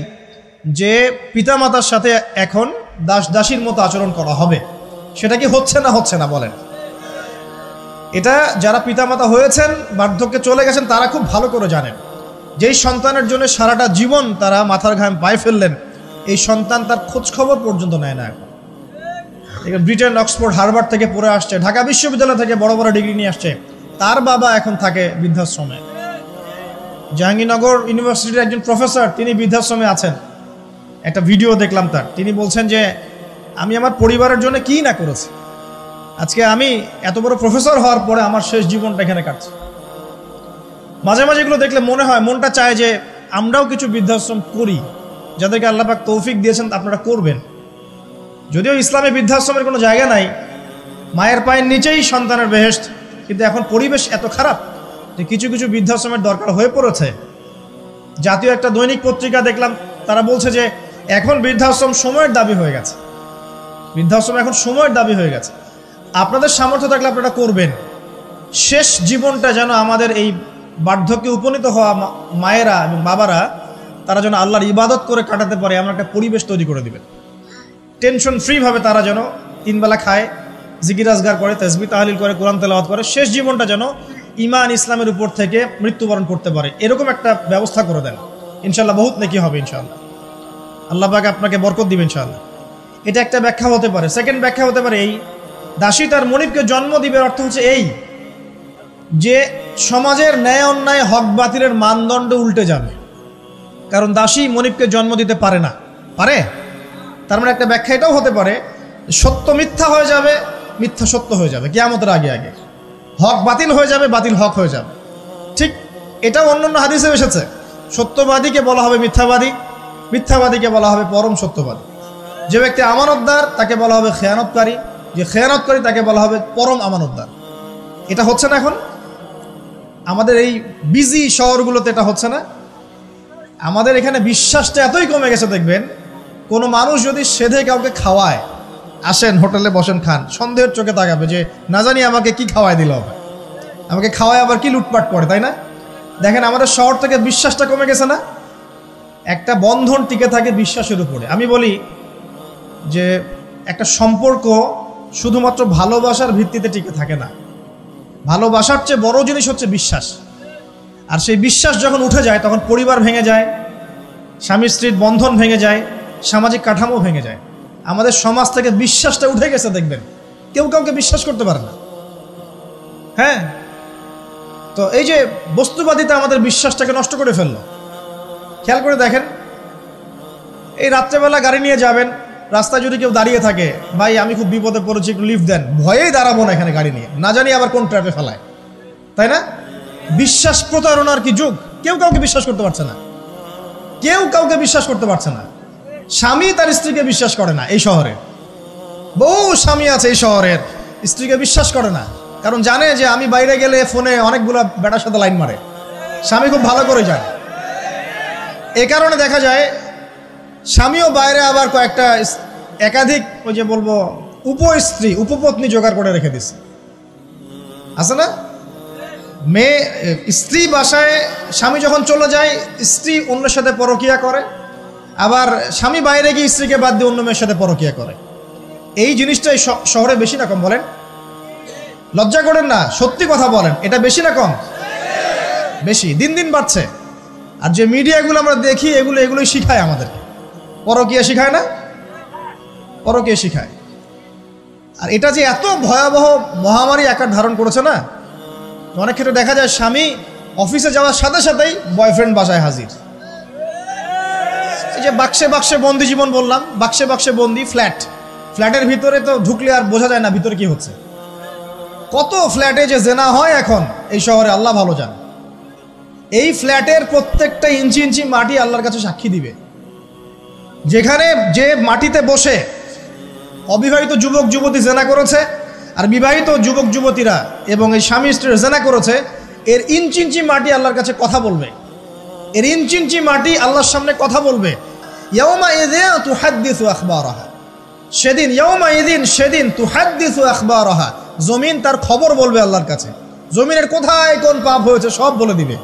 যে পিতামাতার সাথে এখন দাসীর মতো আচরণ করা হবে। সেটা কি হচ্ছে না বলেন? এটা যারা পিতামাতা হয়েছেন, বার্ধক্যে চলে গেছেন, তারা খুব ভালো করে জানেন। যেই সন্তানের জন্য সারাটা জীবন তারা মাথার ঘাম পায়ে ফেললেন, এই সন্তান তার খোঁজ খবর পর্যন্ত নেয় না। এখন ব্রিটেন, অক্সফোর্ড, হার্ভার্ড থেকে পড়ে আসছে, ঢাকা বিশ্ববিদ্যালয় থেকে বড় বড় ডিগ্রি নিয়ে আসছে, তার বাবা এখন থাকে বৃদ্ধাশ্রমে। জাহাঙ্গীরনগর ইউনিভার্সিটির একজন প্রফেসর, তিনি বৃদ্ধাশ্রমে আছেন। একটা ভিডিও দেখলাম তার, তিনি বলছেন যে আমি আমার পরিবারের জন্য কি না করেছি, আজকে আমি এত বড় প্রফেসর হওয়ার পরে আমার শেষ জীবনটা এখানে কাটছে। মাঝে মাঝে এগুলো দেখলে মনে হয়, মনটা চায় যে আমরাও কিছু বৃদ্ধাশ্রম করি, যাদেরকে আল্লাহ পাক তৌফিক দিয়েছেন আপনারা করবেন। যদিও ইসলামে বৃদ্ধাশ্রমের কোনো জায়গা নাই, মায়ের পায়ের নিচেই সন্তানের বেহেশত, কিন্তু এখন পরিবেশ এত খারাপ যে কিছু কিছু বৃদ্ধাশ্রমের দরকার হয়ে পড়েছে। জাতীয় একটা দৈনিক পত্রিকা দেখলাম, তারা বলছে যে এখন বৃদ্ধাশ্রম সময়ের দাবি হয়ে গেছে, বৃদ্ধাশ্রম এখন সময়ের দাবি হয়ে গেছে। আপনাদের সামর্থ্য থাকলে আপনারা করবেন। শেষ জীবনটা যেন আমাদের এই বার্ধক্যে উপনীত হওয়া মায়েরা এবং বাবারা, তারা যেন আল্লাহর ইবাদত করে কাটাতে পারে এমন একটা পরিবেশ তৈরি করে দিবেন। টেনশন ফ্রিভাবে তারা যেন 3 বেলা খায়, জিকির আজগার করে, তাসবিহ তাহলিল করে, কোরআন তেলাওয়াত করে, শেষ জীবনটা যেন ঈমান ইসলামের উপর থেকে মৃত্যুবরণ করতে পারে, এরকম একটা ব্যবস্থা করে দেন। ইনশাআল্লাহ বহুত নেকি হবে ইনশাআল্লাহ। আল্লাহ পাক আপনাকে বরকত দিবেন ইনশাআল্লাহ। এটা একটা ব্যাখ্যা হতে পারে। সেকেন্ড ব্যাখ্যা হতে পারে এই, দাসী তার মনিবকে জন্ম দিবে অর্থ হচ্ছে এই যে সমাজের ন্যায় অন্যায়, হক বাতিলের মানদণ্ড উল্টে যাবে, কারণ দাসী মনিবকে জন্ম দিতে পারে না। পারে? তার মানে একটা ব্যাখ্যা এটাও হতে পারে, সত্য মিথ্যা হয়ে যাবে, মিথ্যা সত্য হয়ে যাবে কিয়ামতের আগে আগে, হক বাতিল হয়ে যাবে, বাতিল হক হয়ে যাবে। ঠিক এটাও অন্যান্য হাদিসে এসেছে। সত্যবাদীকে বলা হবে মিথ্যাবাদী, মিথ্যাবাদীকে বলা হবে পরম সত্যবাদী। যে ব্যক্তি আমানতদার তাকে বলা হবে খেয়ানতকারী, যে খেয়ানতকারী তাকে বলা হবে পরম আমানতদার। এটা হচ্ছে না এখন আমাদের এই বিজি শহরগুলোতে, এটা হচ্ছে না। আমাদের এখানে বিশ্বাসটা এতই কমে গেছে, দেখবেন কোনো মানুষ যদি সেধে কাউকে খাওয়ায়, আসেন হোটেলে বসেন খান, সন্দেহের চোখে তাকাবে যে না জানি আমাকে কি খাওয়াই দিল, আমাকে খাওয়ায় আবার কি লুটপাট করে, তাই না? দেখেন আমাদের শহর থেকে বিশ্বাসটা কমে গেছে না? একটা বন্ধন টিকে থাকে বিশ্বাসের উপরে। আমি বলি যে একটা সম্পর্ক শুধুমাত্র ভালোবাসার ভিত্তিতে টিকে থাকে না, ভালোবাসার চেয়ে বড় জিনিস হচ্ছে বিশ্বাস। আর সেই বিশ্বাস যখন উঠে যায় তখন পরিবার ভেঙে যায়, স্বামী স্ত্রীর বন্ধন ভেঙে যায়, সামাজিক কাঠামো ভেঙে যায়। আমাদের সমাজ থেকে বিশ্বাসটা উঠে গেছে, দেখবেন কেউ কাউকে বিশ্বাস করতে পারে না। হ্যাঁ, তো এই যে বস্তুবাদিতা আমাদের বিশ্বাসটাকে নষ্ট করে ফেললো। খেয়াল করে দেখেন, এই রাত্রেবেলা গাড়ি নিয়ে যাবেন, রাস্তায় যদি কেউ দাঁড়িয়ে থাকে, ভাই আমি খুব বিপদে পড়েছি একটু লিফট দেন, ভয়েই দাঁড়াবো না এখানে গাড়ি নিয়ে, না জানি আবার কোন ট্র্যাপে ফেলায়, তাই না? বিশ্বাস প্রতারণার কি যুগ, কেউ কাউকে বিশ্বাস করতে পারছে না, কেউ কাউকে বিশ্বাস করতে পারছে না। স্বামী তার স্ত্রীকে বিশ্বাস করে না। এই শহরে বহু স্বামী আছে এই শহরের, স্ত্রীকে বিশ্বাস করে না, কারণ জানে যে আমি বাইরে গেলে ফোনে অনেকগুলো বেটার সাথে লাইন মারে, স্বামী খুব ভালো করে জানে। এ কারণে দেখা যায় স্বামীও বাইরে আবার কয়েকটা একাধিক ওই যে বলবো উপস্ত্রী উপপত্নী জোগাড় করে রেখে দিছে, আছে না? মেয়ে স্ত্রী বাসায়, স্বামী যখন চলে যায় স্ত্রী অন্যের সাথে পরকিয়া করে, আবার স্বামী বাইরে গিয়ে স্ত্রীকে বাদ দিয়ে অন্য মেয়ের সাথে পরকিয়া করে। এই জিনিসটাই শহরে বেশি না কম বলেন? লজ্জা করেন না, সত্যি কথা বলেন, এটা বেশি না কম? বেশি, দিন দিন বাড়ছে। আর যে মিডিয়াগুলো আমরা দেখি এগুলোই শিখায় আমাদেরকে, পরকীয়া শিখায় না? পরকীয়া শিখায়। আর এটা যে এত ভয়াবহ মহামারী আকার ধারণ করেছে না, অনেক ক্ষেত্রে দেখা যায় স্বামী অফিসে যাওয়ার সাথে সাথেই বয়ফ্রেন্ড বাসায় হাজির। এই যে বাক্সে বাক্সে বন্দি জীবন বললাম, বাক্সে বাক্সে বন্দি, ফ্ল্যাটের ভিতরে তো ঢুকলে আর বোঝা যায় না ভিতরে কি হচ্ছে। কত ফ্ল্যাটে যে জেনা হয় এখন এই শহরে, আল্লাহ ভালো জান। এই ফ্ল্যাটের প্রত্যেকটা ইঞ্চি ইঞ্চি মাটি আল্লাহর কাছে সাক্ষী দিবে। যেখানে যে মাটিতে বসে অবিবাহিত যুবক যুবতী জেনা করেছে আর বিবাহিত যুবক যুবতীরা এবং এই স্বামী স্ত্রীর জেনা করেছে, এর ইঞ্চি ইঞ্চি মাটি আল্লাহর কাছে কথা বলবে, এর ইঞ্চি ইঞ্চি মাটি আল্লাহর সামনে কথা বলবে। ইয়াউমা ইযিন তুহাদ্দিসু আখবারাহা, সেদিন ইয়াউমা ইযিন, সেদিন তুহাদ্দিসু আখবারাহা, জমিন তার খবর বলবে আল্লাহর কাছে। জমিনের কোথায় কোন পাপ হয়েছে সব বলে দিবে।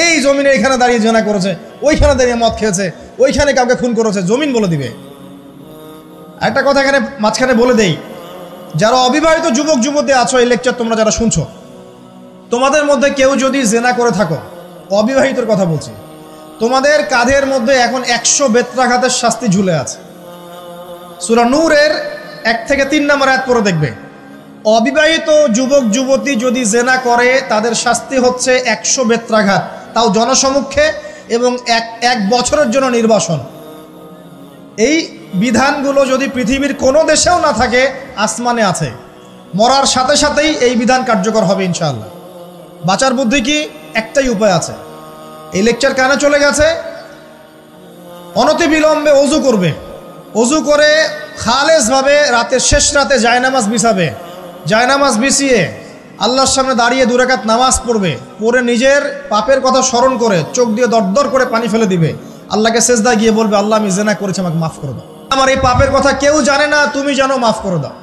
এই জমিনে এখানে দাঁড়িয়ে জেনা করেছে, ওইখানে দাঁড়িয়ে মদ খেয়েছে, ওইখানে কাউকে খুন করেছে, জমিন বলে দিবে। একটা কথা এখানে মাঝখানে বলে দেই, যারা অবিবাহিত যুবক যুবতী আছো, এই লেকচার তোমরা যারা শুনছো, তোমাদের মধ্যে কেউ যদি জেনা করে থাকো, অবিবাহিতর কথা বলছি, তোমাদের কাঁধের মধ্যে এখন 100 বেত্রাঘাতের শাস্তি ঝুলে আছে। সূরা নূরের 1 থেকে 3 নম্বর আয়াত পড়ে দেখবে, অবিবাহিত যুবক যুবতী যদি জেনা করে তাদের শাস্তি হচ্ছে 100 বেত্রাঘাত, তাও জনসমক্ষে, এবং এক বছরের জন্য নির্বাসন। এই বিধানগুলো যদি পৃথিবীর কোনো দেশেও না থাকে, আসমানে আছে। মরার সাথে সাথেই এই বিধান কার্যকর হবে ইনশাআল্লাহ। বাঁচার বুদ্ধি কি? একটাই উপায় আছে। এই লেকচার কানে চলে গেছে, অনতিবিলম্বে ওযু করবে, ওযু করে খালেসভাবে রাতের শেষ রাতে জায়নামাজ বিছাবে, জায়নামাজ বিছিয়ে আল্লাহর সামনে দাঁড়িয়ে 2 রাকাত নামাজ পড়বে, পড়ে নিজের পাপের কথা স্মরণ করে চোখ দিয়ে দরদর করে পানি ফেলে দিবে, আল্লাহকে সেজদায় গিয়ে বলবে, আল্লাহ আমি জেনা করেছি, আমাকে মাফ করে দাও, আমার এই পাপের কথা কেউ জানে না, তুমি জানো, মাফ করে দাও।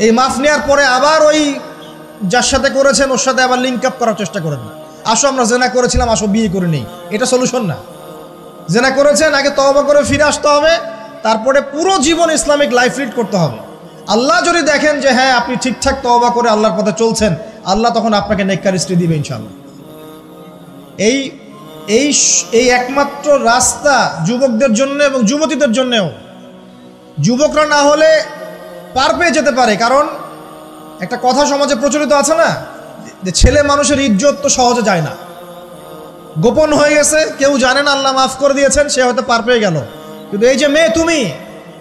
এই মাফ নেওয়ার পরে আবার ওই যার সাথে করেছেন ওর সাথে আবার লিঙ্ক আপ করার চেষ্টা করেন না। আসো আমরা জেনা করেছিলাম, আসো বিয়ে করে নেই, এটা সলিউশন না। জেনা করেছেন, আগে তওবা করে ফিরে আসতে হবে, তারপরে পুরো জীবন ইসলামিক লাইফ লিড করতে হবে। আল্লাহ যদি দেখেন যে হ্যাঁ আপনি ঠিকঠাক তওবা করে আল্লাহর পথে চলছেন, আল্লাহ তখন আপনাকে নেককার স্ত্রী দিবে ইনশাআল্লাহ। এই একমাত্র রাস্তা যুবকদের জন্য এবং যুবতীদের জন্যও। যুবকরা না হলে পার পেয়ে যেতে পারে, কারণ একটা কথা সমাজে প্রচলিত আছে না, যে ছেলে মানুষের ইজ্জত তো সহজে যায় না, গোপন হয়ে গেছে, কেউ জানে না, আল্লাহ মাফ করে দিয়েছেন, সে হয়তো পার পেয়ে গেল। কিন্তু এই যে মেয়ে,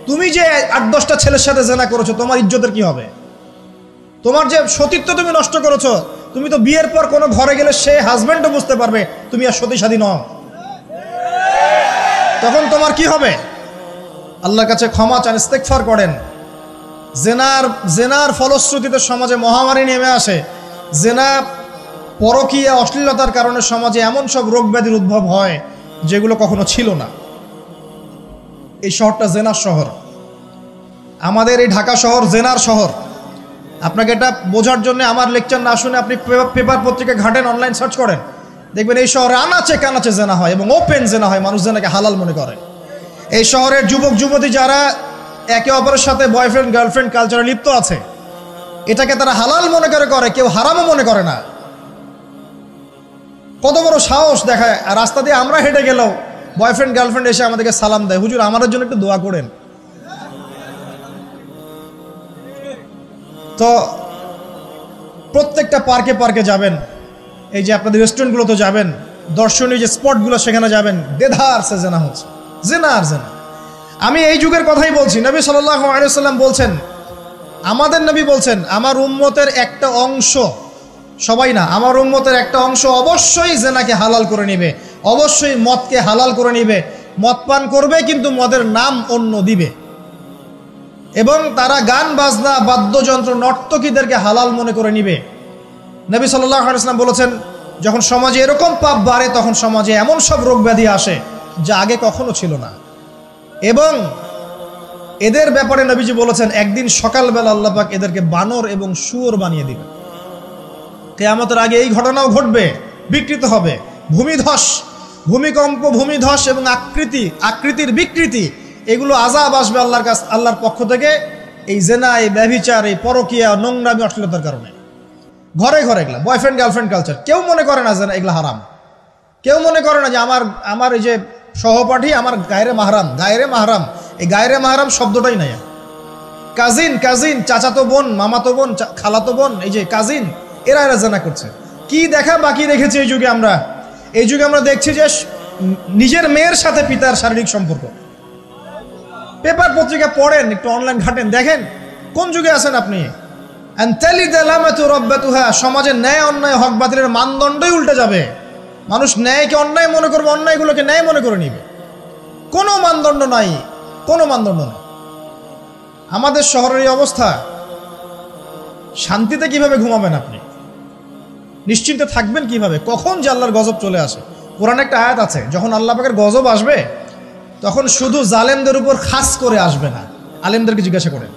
তুমি যে 8-10টা ছেলের সাথে জেনা করেছো, তোমার ইজ্জতের কি হবে? তোমার যে সতীত্ব তুমি নষ্ট করেছো, তুমি তো বিয়ের পর কোনো ঘরে গেলে সে হাজবেন্ডও বুঝতে পারবে তুমি আর সতীসাধী নও, তখন তোমার কি হবে? আল্লাহর কাছে ক্ষমা চান, ইস্তেগফার করেন। জেনার ফলশ্রুতিতে সমাজে মহামারী নেমে আসে, জেনা পরকীয়া অশ্লীলতার কারণে সমাজে এমন সব রোগ ব্যাধির উদ্ভব হয় যেগুলো কখনো ছিল না। এই শহরটা জেনার শহর, আমাদের এই ঢাকা শহর জেনার শহর। আপনাকে এটা বোঝার জন্য আমার লেকচার না শুনে আপনি পেপার পত্রিকা ঘাটেন, অনলাইন সার্চ করেন, দেখবেন এই শহরে আনাচে কানাচে জেনা হয় এবং ওপেন জেনা হয়, মানুষ জেনাকে হালাল মনে করে। এই শহরের যুবক যুবতী যারা একে অপরের সাথে বয়ফ্রেন্ড গার্লফ্রেন্ড কালচারে লিপ্ত আছে, এটাকে তারা হালাল মনে করে, কেউ হারামও মনে করে না। কত বড় সাহস দেখায়! রাস্তা দিয়ে আমরা হেঁটে গেলেও বয়ফ্রেন্ড গার্লফ্রেন্ড এসে আমাদেরকে সালাম দেয়, হুজুর আমাদের জন্য একটু দোয়া করেন। তো প্রত্যেকটা পার্কে পার্কে যাবেন, এই যে আপনাদের রেস্টুরেন্টগুলোতে যাবেন, দর্শনীয় যে স্পটগুলো সেখানে যাবেন, দেধার সে জেনা হচ্ছে, জেনা আর জেনা। আমি এই যুগের কথাই বলছি। নবী সাল্লাল্লাহু আলাইহি ওয়াসাল্লাম বলছেন, আমাদের নবী বলছেন, আমার উম্মতের একটা অংশ, সবাই না, আমার উম্মতের একটা অংশ অবশ্যই জেনাকে হালাল করে নিবে, অবশ্যই মদকে হালাল করে নিবে, মদ পান করবে কিন্তু মদের নাম অন্য দিবে, এবং তারা গান বাজনা বাদ্যযন্ত্র নর্তকীদেরকে হালাল মনে করে নিবে। নবী সাল্লাল্লাহু আলাইহি ওয়াসাল্লাম বলেছেন, যখন সমাজে এরকম পাপ বাড়ে তখন সমাজে এমন সব রোগ ব্যাধি আসে যা আগে কখনো ছিল না। এবং এদের ব্যাপারে নবীজি বলেছেন, একদিন সকালবেলা আল্লাহ পাক এদেরকে বানর এবং শুয়োর বানিয়ে দিবেন। কিয়ামতের আগে এই ঘটনাও ঘটবে, বিকৃত হবে, ভূমিধস, ভূমিকম্প, ভূমিধস এবং আকৃতির বিকৃতি, এগুলো আযাব আসবে আল্লাহর পক্ষ থেকে, এই জেনা, এই ব্যভিচার, এই পরকীয়া, নোংরামি, অশ্লীলতার কারণে। ঘরে ঘরে এগুলা বয়ফ্রেন্ড গার্লফ্রেন্ড কালচার, কেউ মনে করে না যে এগুলা হারাম, কেউ মনে করে না যে আমার এই যে সহপাঠী আমার গায়রে মাহরাম। এই গায়রে মাহরাম শব্দটাই নাই। কাজিন, চাচাতো বোন, মামাতো বোন, খালাতো বোন, এই যে কাজিন, এরা জেনা করছে। কি দেখা বাকি রেখেছে এই যুগে আমরা দেখছি যে নিজের মেয়ের সাথে পিতার শারীরিক সম্পর্ক। পেপার পত্রিকা পড়েন, একটু অনলাইন ঘাটেন, দেখেন কোন যুগে আছেন আপনি। সমাজে ন্যায় অন্যায় হক বাতিলের মানদণ্ডই উল্টে যাবে। মানুষ ন্যায়কে অন্যায় মনে করবে, অন্যায়গুলোকে ন্যায় মনে করে নিবে। কোনো মানদণ্ড নাই। আমাদের শহরের এই অবস্থা, শান্তিতে কিভাবে ঘুমাবেন আপনি? নিশ্চিন্তে থাকবেন কিভাবে? কখন যে আল্লাহর গজব চলে আসে। কোরআনে একটা আয়াত আছে, যখন আল্লাহ পাকের গজব আসবে তখন শুধু জালেমদের উপর খাস করে আসবে না। আলেমদেরকে জিজ্ঞাসা করেন,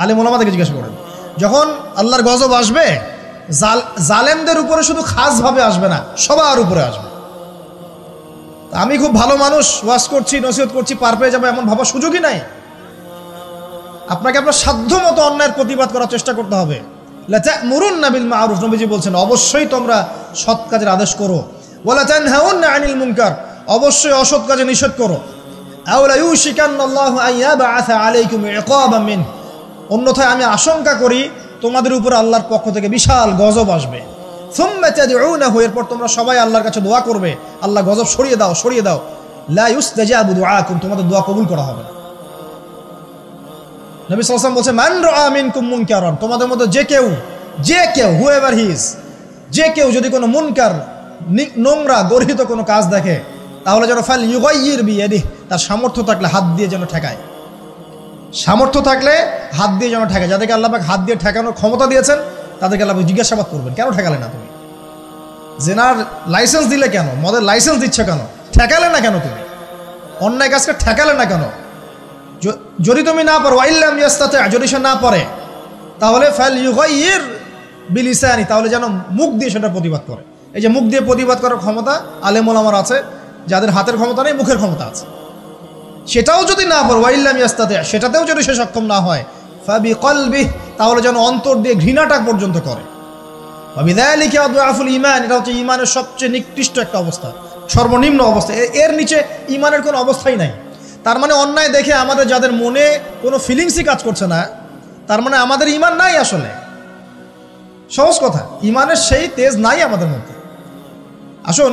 আলেম ওলামাদেরকে জিজ্ঞাসা করেন, যখন আল্লাহর গজব আসবে জালেমদের উপরে শুধু খাসভাবে আসবে না, সবার উপরে আসবে। আমি খুব ভালো মানুষ, ওয়াজ করছি, নসিহত করছি, পার পেয়ে যাবো এমন ভাবার সুযোগই নাই। আপনাকে আপনার সাধ্য মতো অন্যায়ের প্রতিবাদ করার চেষ্টা করতে হবে। লাতা'মুরুন্না বিল মা'রুফ, নবীজি বলছেন, অবশ্যই তোমরা সৎ কাজের আদেশ করো। ওয়ালা তানহাউন্না আনিল মুনকার, অবশ্যই অসৎ কাজে নিষেধ করো। আও লা ইউশিকান্নাল্লাহু আন ইয়াবআসা আলাইকুম ইকাবাম মিন, অন্যথায় আমি আশঙ্কা করি তোমাদের উপর আল্লাহর পক্ষ থেকে বিশাল গজব আসবে। সুম্মা তাদউনাহু, এরপর তোমরা সবাই আল্লাহর কাছে দোয়া করবে, আল্লাহ গজব সরিয়ে দাও। লা ইউস্তাজাবু দুআকুম, তোমাদের দোয়া কবুল করা হবে না। নবী সাল্লাল্লাহু আলাইহি ওয়াসাল্লাম বলেছেন, মান রাআ মিনকুম মুনকারান, তোমাদের মধ্যে যে কেউ হুএভার হি ইজ, যে কেউ যদি কোনো মুনকার, নোংরা গর্হিত কোনো কাজ দেখে, তাহলে যেন ফাল ইউগাইয়ির বিয়াদিহি, তার সামর্থ্য থাকলে হাত দিয়ে যেন ঠেকায়। যাদেরকে আল্লাহ পাক হাত দিয়ে ঠেকানোর ক্ষমতা দিয়েছেন তাদেরকে আল্লাহ জিজ্ঞাসাবাদ করবেন, কেন ঠেকালে না তুমি? জেনার লাইসেন্স দিলে কেন? মদের লাইসেন্স দিচ্ছ কেন? ঠেকালে না কেন? তুমি অন্যায় কাজকে ঠেকালে না কেন? যদি তুমি না পারো, ওয়াইল্লাম ইয়াস্তাতি, যদি সে না পারে, তাহলে ফাল ইউগাইয়ির বিলিসানি, তাহলে যেন মুখ দিয়ে সেটা প্রতিবাদ করে। এই যে মুখ দিয়ে প্রতিবাদ করার ক্ষমতা আলেম ওলামার আছে, যাদের হাতের ক্ষমতা নেই, মুখের ক্ষমতা আছে। সেটাও যদি না পারো, ওয়াইল্লাম ইয়াস্তাতি, সেটাতেও যদি সে সক্ষম না হয়, ফাবিকলবিহি, তাহলে যেন অন্তর দিয়ে ঘৃণাটা পর্যন্ত করে। ওয়াবিযালিকা আদআফুল ঈমান, এটা হচ্ছে ঈমানের সবচেয়ে নিকৃষ্ট একটা অবস্থা, সর্বনিম্ন অবস্থা। এর নিচে ঈমানের কোনো অবস্থাই নাই। তার মানে অন্যায় দেখে আমাদের যাদের মনে কোনো ফিলিংসই কাজ করছে না, তার মানে আমাদের ঈমান নাই। আসলে সহজ কথা, ঈমানের সেই তেজ নাই আমাদের মধ্যে। আসুন,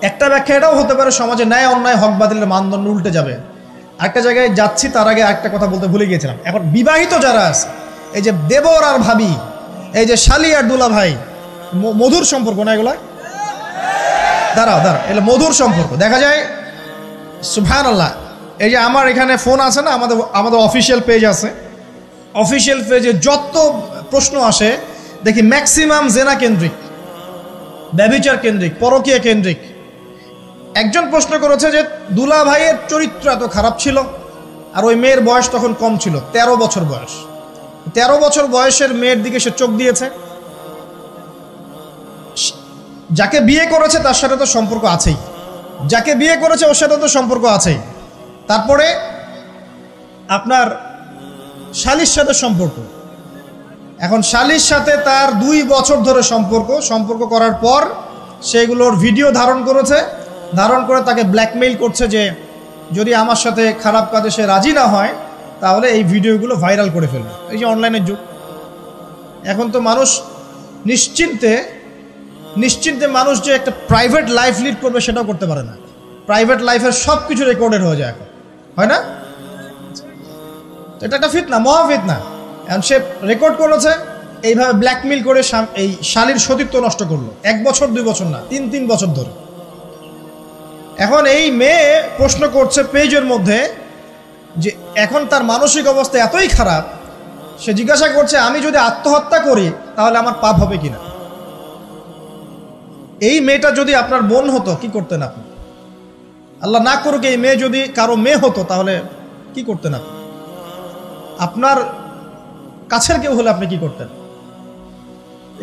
একটা ব্যাখ্যা এটাও হতে পারে, সমাজে ন্যায় অন্যায় হক বাতিলের মানদণ্ড উল্টে যাবে। একটা জায়গায় যাচ্ছি, তার আগে একটা কথা বলতে ভুলে গিয়েছিলাম। এখন বিবাহিত যারা আছে, এই যে দেবর আর ভাবি, এই যে শালি আর দুলা ভাই, মধুর সম্পর্ক না এগুলা? দাঁড়াও, এগুলো মধুর সম্পর্ক। দেখা যায় সুবহানাল্লাহ, এই যে আমার এখানে ফোন আছে না, আমাদের অফিসিয়াল পেজ আছে, অফিসিয়াল পেজে যত প্রশ্ন আসে দেখি ম্যাক্সিমাম জেনা কেন্দ্রিক, ব্যভিচার কেন্দ্রিক, পরকীয়া কেন্দ্রিক। একজন প্রশ্ন করেছে যে দুলা ভাইয়ের চরিত্র এত খারাপ ছিল, আর ওই মেয়ের বয়স তখন কম ছিল, 13 বছর বয়স। 13 বছর বয়সের মেয়ের দিকে সে চোখ দিয়েছে। যাকে বিয়ে করেছে তার সাথে তো সম্পর্ক আছেই, যাকে বিয়ে করেছে ওর সাথে তো সম্পর্ক আছেই। তারপরে আপনার শালির সাথে সম্পর্ক, এখন শালির সাথে তার 2 বছর ধরে সম্পর্ক করার পর সেগুলোর ভিডিও ধারণ করেছে, ধারণ করে তাকে ব্ল্যাকমেইল করছে যে যদি আমার সাথে খারাপ কাজে সে রাজি না হয় তাহলে এই ভিডিওগুলো ভাইরাল করে ফেলবে। এই যে অনলাইনের যুগ, এখন তো মানুষ নিশ্চিন্তে মানুষ যে একটা প্রাইভেট লাইফ লিড করবে সেটাও করতে পারে না। প্রাইভেট লাইফের সব কিছু রেকর্ডেড হয়ে যায় এখন, হয় না? এটা একটা ফিতনা, মহা ফিতনা। এখন সে রেকর্ড করেছে, এইভাবে ব্ল্যাকমেইল করে এই শালীর সতীত্ব নষ্ট করলো। 1 বছর 2 বছর না, 3 বছর ধরে। এখন এই মেয়ে প্রশ্ন করছে পেজের মধ্যে যে এখন তার মানসিক অবস্থা এতই খারাপ, সে জিজ্ঞাসা করছে আমি যদি আত্মহত্যা করি তাহলে আমার পাপ হবে কিনা। এই মেয়েটা যদি আপনার বোন হতো কি করতেন আপনি? আল্লাহ না করুক এই মেয়ে যদি কারো মেয়ে হতো তাহলে কি করতেন আপনি? আপনার কাছের কেউ হলে আপনি কি করতেন?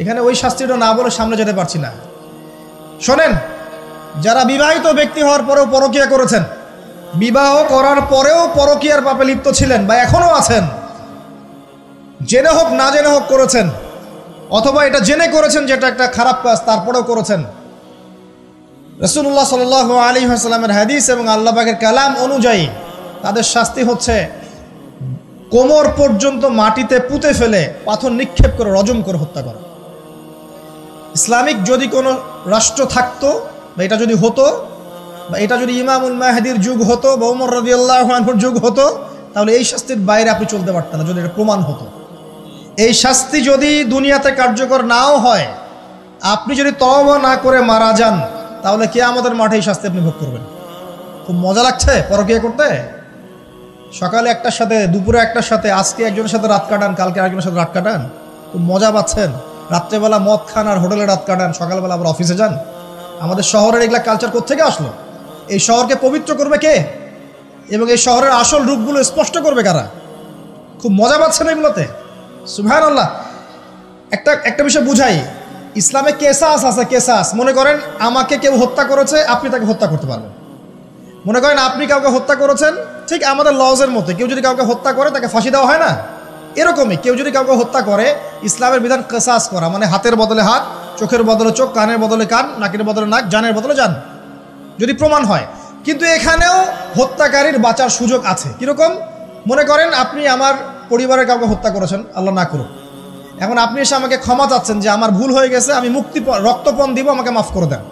এখানে ওই শাস্তিটা না বলে সামনে যেতে পারছি না। শোনেন, যারা বিবাহিত ব্যক্তি হওয়ার পরেও পরকীয়া করেছেন, বিবাহ করার পরেও পরকীয়ার পাপে লিপ্ত ছিলেন বা এখনো আছেন, জেনে হোক না জেনে হোক করেছেন, অথবা এটা জেনে করেছেন যেটা একটা খারাপ কাজ তারপরেও করেছেন, রাসূলুল্লাহ সাল্লাল্লাহু আলাইহি ওয়াসাল্লামের হাদিস এবং আল্লাহ পাকের কালাম অনুযায়ী তাদের শাস্তি হচ্ছে কোমর পর্যন্ত মাটিতে পুঁতে ফেলে পাথর নিক্ষেপ করে রজম করে হত্যা করা। ইসলামিক যদি কোনো রাষ্ট্র থাকতো বা এটা যদি হতো, বা এটা যদি ইমামুল মাহদির যুগ হতো বা ওমর রাদিয়াল্লাহু আনহুর যুগ হতো, তাহলে এই শাস্তির বাইরে আপনি চলতে পারতেন না যদি এটা প্রমাণ হতো। এই শাস্তি যদি দুনিয়াতে কার্যকর নাও হয়, আপনি যদি তওবা না করে মারা যান তাহলে কিয়ামতের মাঠে এই শাস্তি আপনি ভোগ করবেন। খুব মজা লাগছে পরকীয়া করতে। সকালে একটার সাথে, দুপুরে একটার সাথে, আজকে একজনের সাথে রাত কাটান, কালকে আরেকজনের সাথে রাত কাটান, খুব মজা পাচ্ছেন। রাত্রেবেলা মদ খান আর হোটেলে রাত কাটান, সকালবেলা আবার অফিসে যান। আমাদের শহরের এগুলা কালচার কোত্থেকে আসলো? এই শহরকে পবিত্র করবে কে এবং এই শহরের আসল রূপগুলো স্পষ্ট করবে কারা? খুব মজা পাচ্ছেন এগুলোতে। সুবহানাল্লাহ। একটা বিষয় বুঝাই, ইসলামে কেসাস আছে, কেসাস। মনে করেন আমাকে কেউ হত্যা করেছে, আপনি তাকে হত্যা করতে পারবেন। মনে করেন আপনি কাউকে হত্যা করেছেন, ঠিক আমাদের লজের মতো কেউ যদি কাউকে হত্যা করে তাকে ফাঁসি দেওয়া হয় না, এরকমই কেউ যদি কাউকে হত্যা করে ইসলামের বিধান কেসাস করা, মানে হাতের বদলে হাত, চোখের বদলে চোখ, কানের বদলে কান, নাকের বদলে নাক, জানের বদলে জান, যদি প্রমাণ হয়। কিন্তু এখানেও হত্যাকারীর বাঁচার সুযোগ আছে। কিরকম? মনে করেন আপনি আমার পরিবারের কাউকে হত্যা করেছেন, আল্লাহ না করুক। এখন আপনি এসে আমাকে ক্ষমা চাচ্ছেন যে আমার ভুল হয়ে গেছে, আমি রক্তপণ দিব, আমাকে মাফ করে দেন।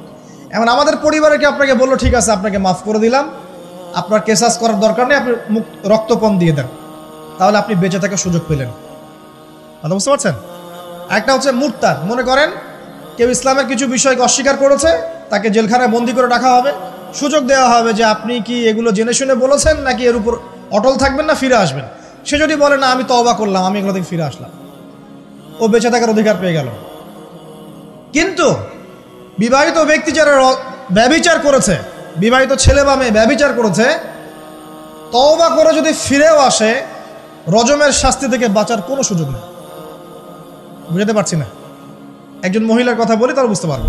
এখন আমাদের পরিবারকে আপনাকে বললো ঠিক আছে আপনাকে মাফ করে দিলাম, আপনার কেসাস করার দরকার নেই, আপনি রক্তপণ দিয়ে দেন, তাহলে আপনি বেঁচে থাকার সুযোগ পেলেন। কথা বুঝতে পারছেন? একটা হচ্ছে মুরতাদ। মনে করেন কেউ ইসলামের কিছু বিষয়কে অস্বীকার করেছে, তাকে জেলখানায় বন্দি করে রাখা হবে, সুযোগ দেওয়া হবে যে আপনি কি এগুলো জেনে শুনে বলেছেন নাকি এর উপর অটল থাকবেন না ফিরে আসবেন। সে যদি বলে না আমি তওবা করলাম, আমি এগুলো থেকে ফিরে আসলাম, ও বেঁচে থাকার অধিকার পেয়ে গেল। কিন্তু বিবাহিত ব্যক্তি যারা ব্যভিচার করেছে, বিবাহিত ছেলে বা মেয়ে ব্যভিচার করেছে, তওবা করে যদি ফিরেও আসে, রজমের শাস্তি থেকে বাঁচার কোনো সুযোগ নেই। বুঝতে পারছি না? একজন মহিলার কথা বলি তাহলে বুঝতে পারবো।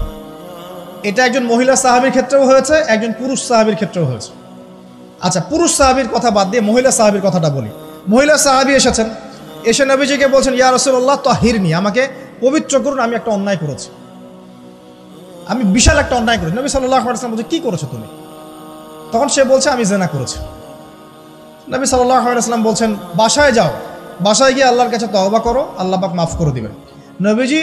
এটা একজন মহিলা সাহাবীর ক্ষেত্রেও হয়েছে, একজন পুরুষ সাহাবীর ক্ষেত্রেও হয়েছে। আচ্ছা, পুরুষ সাহাবীর কথা বাদ দিয়ে মহিলা সাহাবীর কথাটা বলি। মহিলা সাহাবী এসেছেন, এসে নবীজিকে বলছেন ইয়া রাসূলুল্লাহ তাহিরনি, আমাকে পবিত্র করুন, আমি একটা অন্যায় করেছি, আমি বিশাল একটা অন্যায় করেছি। নবী সাল্লাল্লাহু আলাইহি ওয়াসাল্লাম বলছে কি করেছো তুমি? তখন সে বলছে আমি জিনা করেছি। নবী সাল্লাল্লাহু আলাইহি ওয়াসাল্লাম বলছেন বাসায় যাও, বাসায় গিয়ে আল্লাহর কাছে তওবা করো, আল্লাহ পাক মাফ করে দিবেন। নবীজি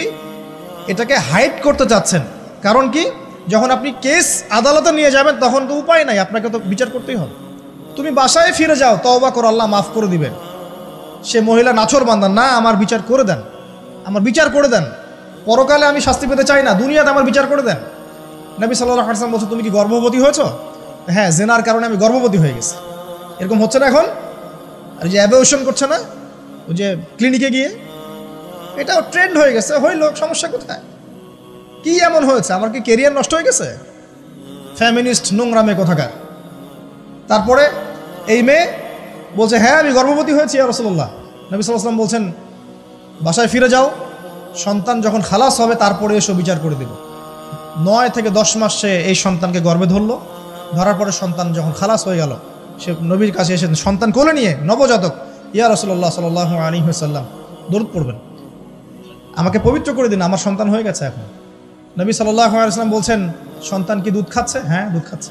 এটাকে হাইড করতে চাচ্ছেন। কারণ কি? যখন আপনি কেস আদালতে নিয়ে যাবেন তখন তো উপায় নাই, আপনাকে তো বিচার করতেই হবে। তুমি বাসায় ফিরে যাও, তওবা করো, আল্লাহ মাফ করে দিবেন। সে মহিলা নাছোড়বান্দা, না আমার বিচার করে দেন, আমার বিচার করে দেন, পরকালে আমি শাস্তি পেতে চাই না, দুনিয়াতে আমার বিচার করে দেন। নবী সাল্লাল্লাহু আলাইহি ওয়াসাল্লাম বলছে তুমি কি গর্ভবতী হয়েছো? হ্যাঁ, জেনার কারণে আমি গর্ভবতী হয়ে গেছি। এরকম হচ্ছে না এখন? আর যে অ্যাবর্শন করছে না, ওই যে ক্লিনিকে গিয়ে, এটাও ট্রেন্ড হয়ে গেছে, হইল, সমস্যা কোথায়? কি এমন হয়েছে? আমার কি কেরিয়ার নষ্ট হয়ে গেছে? ফ্যামিনিস্ট নোংরা মেয়ে কোথাকার। তারপরে এই মেয়ে বলছে হ্যাঁ আমি গর্ভবতী হয়েছি ইয়া রাসূলুল্লাহ। নবী সাল্লাল্লাহু আলাইহি ওয়াসাল্লাম বলছেন বাসায় ফিরে যাও, সন্তান যখন খালাস হবে তারপরে এসো বিচার করে দেব। 9 থেকে 10 মাস সে এই সন্তানকে গর্ভে ধরলো। ধরার পরে সন্তান যখন খালাস হয়ে গেল, সে নবীর কাছে এসে সন্তান কোলে নিয়ে, নবজাতক, ইয়া রাসূলুল্লাহ সাল্লাল্লাহু আলাইহি ওয়াসাল্লাম দরুদ পড়বেন, আমাকে পবিত্র করে দিন, আমার সন্তান হয়ে গেছে এখন। নবী সাল্লাল্লাহু আলাইহি ওয়াসাল্লাম বলছেন সন্তান কি দুধ খাচ্ছে? হ্যাঁ দুধ খাচ্ছে।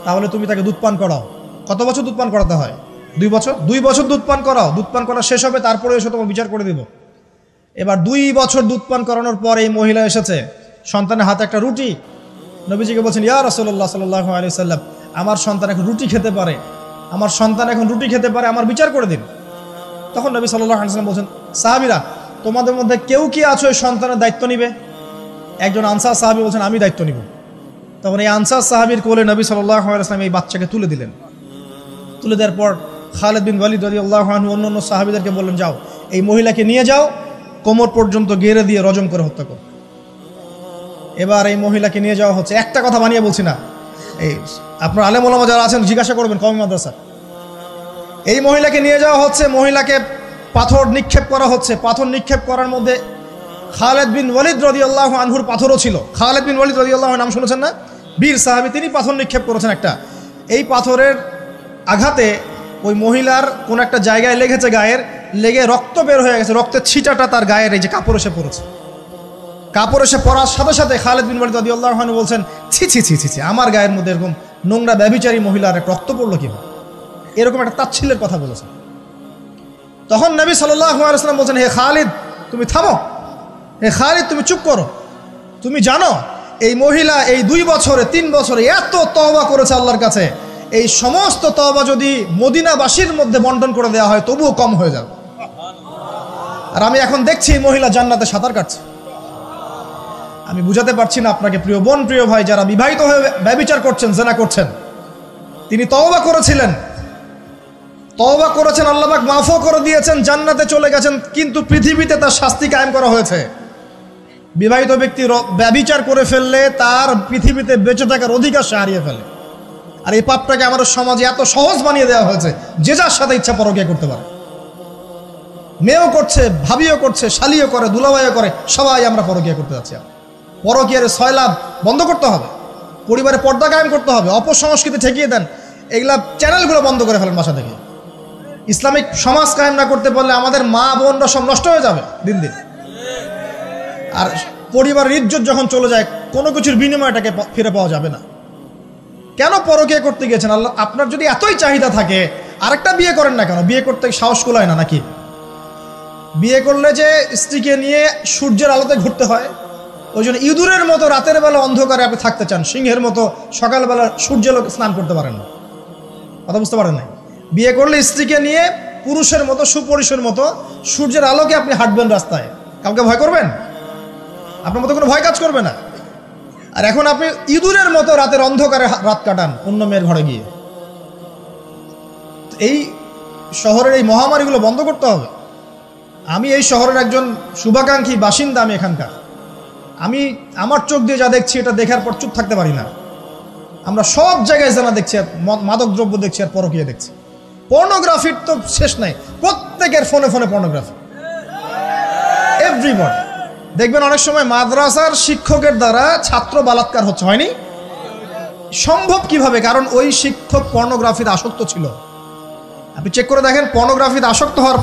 তাহলে তুমি তাকে দুধ পান করাও। কত বছর দুধ পান করাতে হয়? 2 বছর। 2 বছর দুধ পান করাও, দুধ পান করা শেষ হবে তারপরে এসে তোমার বিচার করে দেব। এবার 2 বছর দুধ পান করানোর পর এই মহিলা এসেছে, সন্তানের হাতে একটা রুটি। নবীজিকে বলছেন ইয়া রাসূলুল্লাহ সাল্লাল্লাহু আলাইহি ওয়াসাল্লাম, আমার সন্তান এখন রুটি খেতে পারে, আমার সন্তান এখন রুটি খেতে পারে, আমার বিচার করে দিন। তখন নবী সাল্লাল্লাহু আলাইহি ওয়াসাল্লাম বলছেন সাহাবীরা, তোমাদের মধ্যে কেউ কি আছো এই সন্তানের দায়িত্ব নিবে? একজন আনসার সাহাবী বলছেন আমি দায়িত্ব নিব। তখন এই আনসার সাহাবীর কোলে নবী সাল্লাল্লাহু আলাইহি ওয়াসাল্লাম এই বাচ্চাকে তুলে দিলেন। তুলে দেওয়ার পর খালিদ বিন ওয়ালিদ রাদিয়াল্লাহু আনহু অন্য সাহাবীদেরকে বললেন যাও এই মহিলাকে নিয়ে যাও, কোমর পর্যন্ত গেড়ে দিয়ে রজম করে হত্যা করো। এবার এই মহিলাকে নিয়ে যাওয়া হচ্ছে, একটা কথা বানিয়ে বলছি না, এই আপনার আলেম ওলামা যারা আছেন জিজ্ঞাসা করবেন কওমি মাদ্রাসা। এই মহিলাকে নিয়ে যাওয়া হচ্ছে, মহিলাকে পাথর নিক্ষেপ করা হচ্ছে। পাথর নিক্ষেপ করার মধ্যে খালিদ বিন ওয়ালিদ রাদিয়াল্লাহু আনহুর পাথরও ছিল। খালিদ বিন ওয়ালিদ রাদিয়াল্লাহু আনহু নাম শুনেছেন না? বীর সাহাবী, তিনি পাথর নিক্ষেপ করেছেন একটা। এই পাথরের আঘাতে ওই মহিলার কোন একটা জায়গায় লেগেছে, গায়ের লেগে রক্ত বের হয়ে গেছে, রক্তের ছিটাটা তার গায়ের এই যে কাপড় এসে পড়েছে। কাপড় এসে পড়ার সাথে সাথে খালিদ বিন ওয়ালিদ রাদিয়াল্লাহু আনহু বলছেন ছি ছি ছি ছি ছি, আমার গায়ের মধ্যে এরকম নোংরা ব্যভিচারী মহিলার একটা রক্ত পড়লো কিভাবে? এরকম একটা তাচ্ছিল্যের কথা বলেছেন। তখন নবী সাল্লাল্লাহু আলাইহি ওয়াসাল্লাম বলছেন হে খালিদ তুমি থামো, হে খালিদ তুমি চুপ করো। তুমি জানো এই মহিলা এই 2 বছরে 3 বছরে এত তওবা করেছে আল্লাহর কাছে, এই সমস্ত তওবা যদি মদিনাবাসীর মধ্যে বন্টন করে দেওয়া হয় তবুও কম হয়ে যাবে। আর আমি এখন দেখছি এই মহিলা জান্নাতে সাঁতার কাটছে। আমি বুঝাতে পারছি না আপনাকে প্রিয় বোন, প্রিয় ভাই, যারা বিবাহিত হয়ে ব্যভিচার করছেন, জিনা করছেন, তিনি তওবা করেছিলেন, তওবা করেছেন, আল্লাহ পাক মাফও করে দিয়েছেন, জান্নাতে চলে গেছেন, কিন্তু পৃথিবীতে তার শাস্তি কায়েম করা হয়েছে। বিবাহিত ব্যক্তি ব্যভিচার করে ফেললে তার পৃথিবীতে বেঁচে থাকার অধিকার সে হারিয়ে ফেলে। আর এই পাপটাকে আমাদের সমাজে এত সহজ বানিয়ে দেওয়া হয়েছে, যে যার সাথে ইচ্ছা পরকীয়া করতে পারে। মেয়েও করছে, ভাবিও করছে, শালিও করে, দুলাভাইও করে, সবাই আমরা পরকীয়া করতে যাচ্ছি। পরকীয়ার 6 লাভ বন্ধ করতে হবে, পরিবারে পর্দা কায়েম করতে হবে, অপসংস্কৃতি ঠেকিয়ে দেন, এগুলা চ্যানেলগুলো বন্ধ করে ফেলেন বাসা থেকে। ইসলামিক সমাজ কায়েম না করতে পারলে আমাদের মা বোনরা সব নষ্ট হয়ে যাবে দিন দিন। আর পরিবারের ইজ্জত যখন চলে যায়, কোনো কিছুর বিনিময়টাকে ফিরে পাওয়া যাবে না। কেন পরকীয়া করতে গিয়েছেন? আল্লাহ, আপনার যদি এতই চাহিদা থাকে আরেকটা বিয়ে করেন না কেন? বিয়ে করতে সাহস কুলায় না নাকি? বিয়ে করলে যে স্ত্রীকে নিয়ে সূর্যের আলোতে ঘুরতে হয়, ওই জন্য ইঁদুরের মতো রাতের বেলা অন্ধকারে আপনি থাকতে চান, সিংহের মতো সকালবেলা সূর্যালোকে স্নান করতে পারেন না। কথা বুঝতে পারেন না? বিয়ে করলে স্ত্রীকে নিয়ে পুরুষের মতো, সুপুরুষের মতো সূর্যের আলোকে আপনি হাঁটবেন রাস্তায়, কাউকে ভয় করবেন? আপনার মতো কোনো ভয় কাজ করবে না। আর এখন আপনি ইঁদুরের মতো রাতের অন্ধকারে রাত কাটান অন্য মেয়ের ঘরে গিয়ে। এই শহরের এই মহামারীগুলো বন্ধ করতে হবে। আমি এই শহরের একজন শুভাকাঙ্ক্ষী বাসিন্দা, আমি এখানকার, আমি আমার চোখ দিয়ে যা দেখছি এটা দেখার পর চুপ থাকতে পারি না। আমরা সব জায়গায় জানা দেখছি, মাদক দ্রব্য দেখছি, আর পরকীয়া দেখছি। পর্নোগ্রাফির তো শেষ নাই, প্রত্যেকের ফোনে ফোনে পর্নোগ্রাফি, এভরিবডি। দেখবেন অনেক সময় মাদ্রাসার শিক্ষকের দ্বারা ছাত্র বালাৎকার হচ্ছে, হয়নি? সম্ভব কিভাবে? কারণ ওই শিক্ষক পর্নোগ্রাফিতে আসক্ত ছিল। আপনি চেক করে দেখেন, পর্নোগ্রাফিতে আসক্ত হওয়ার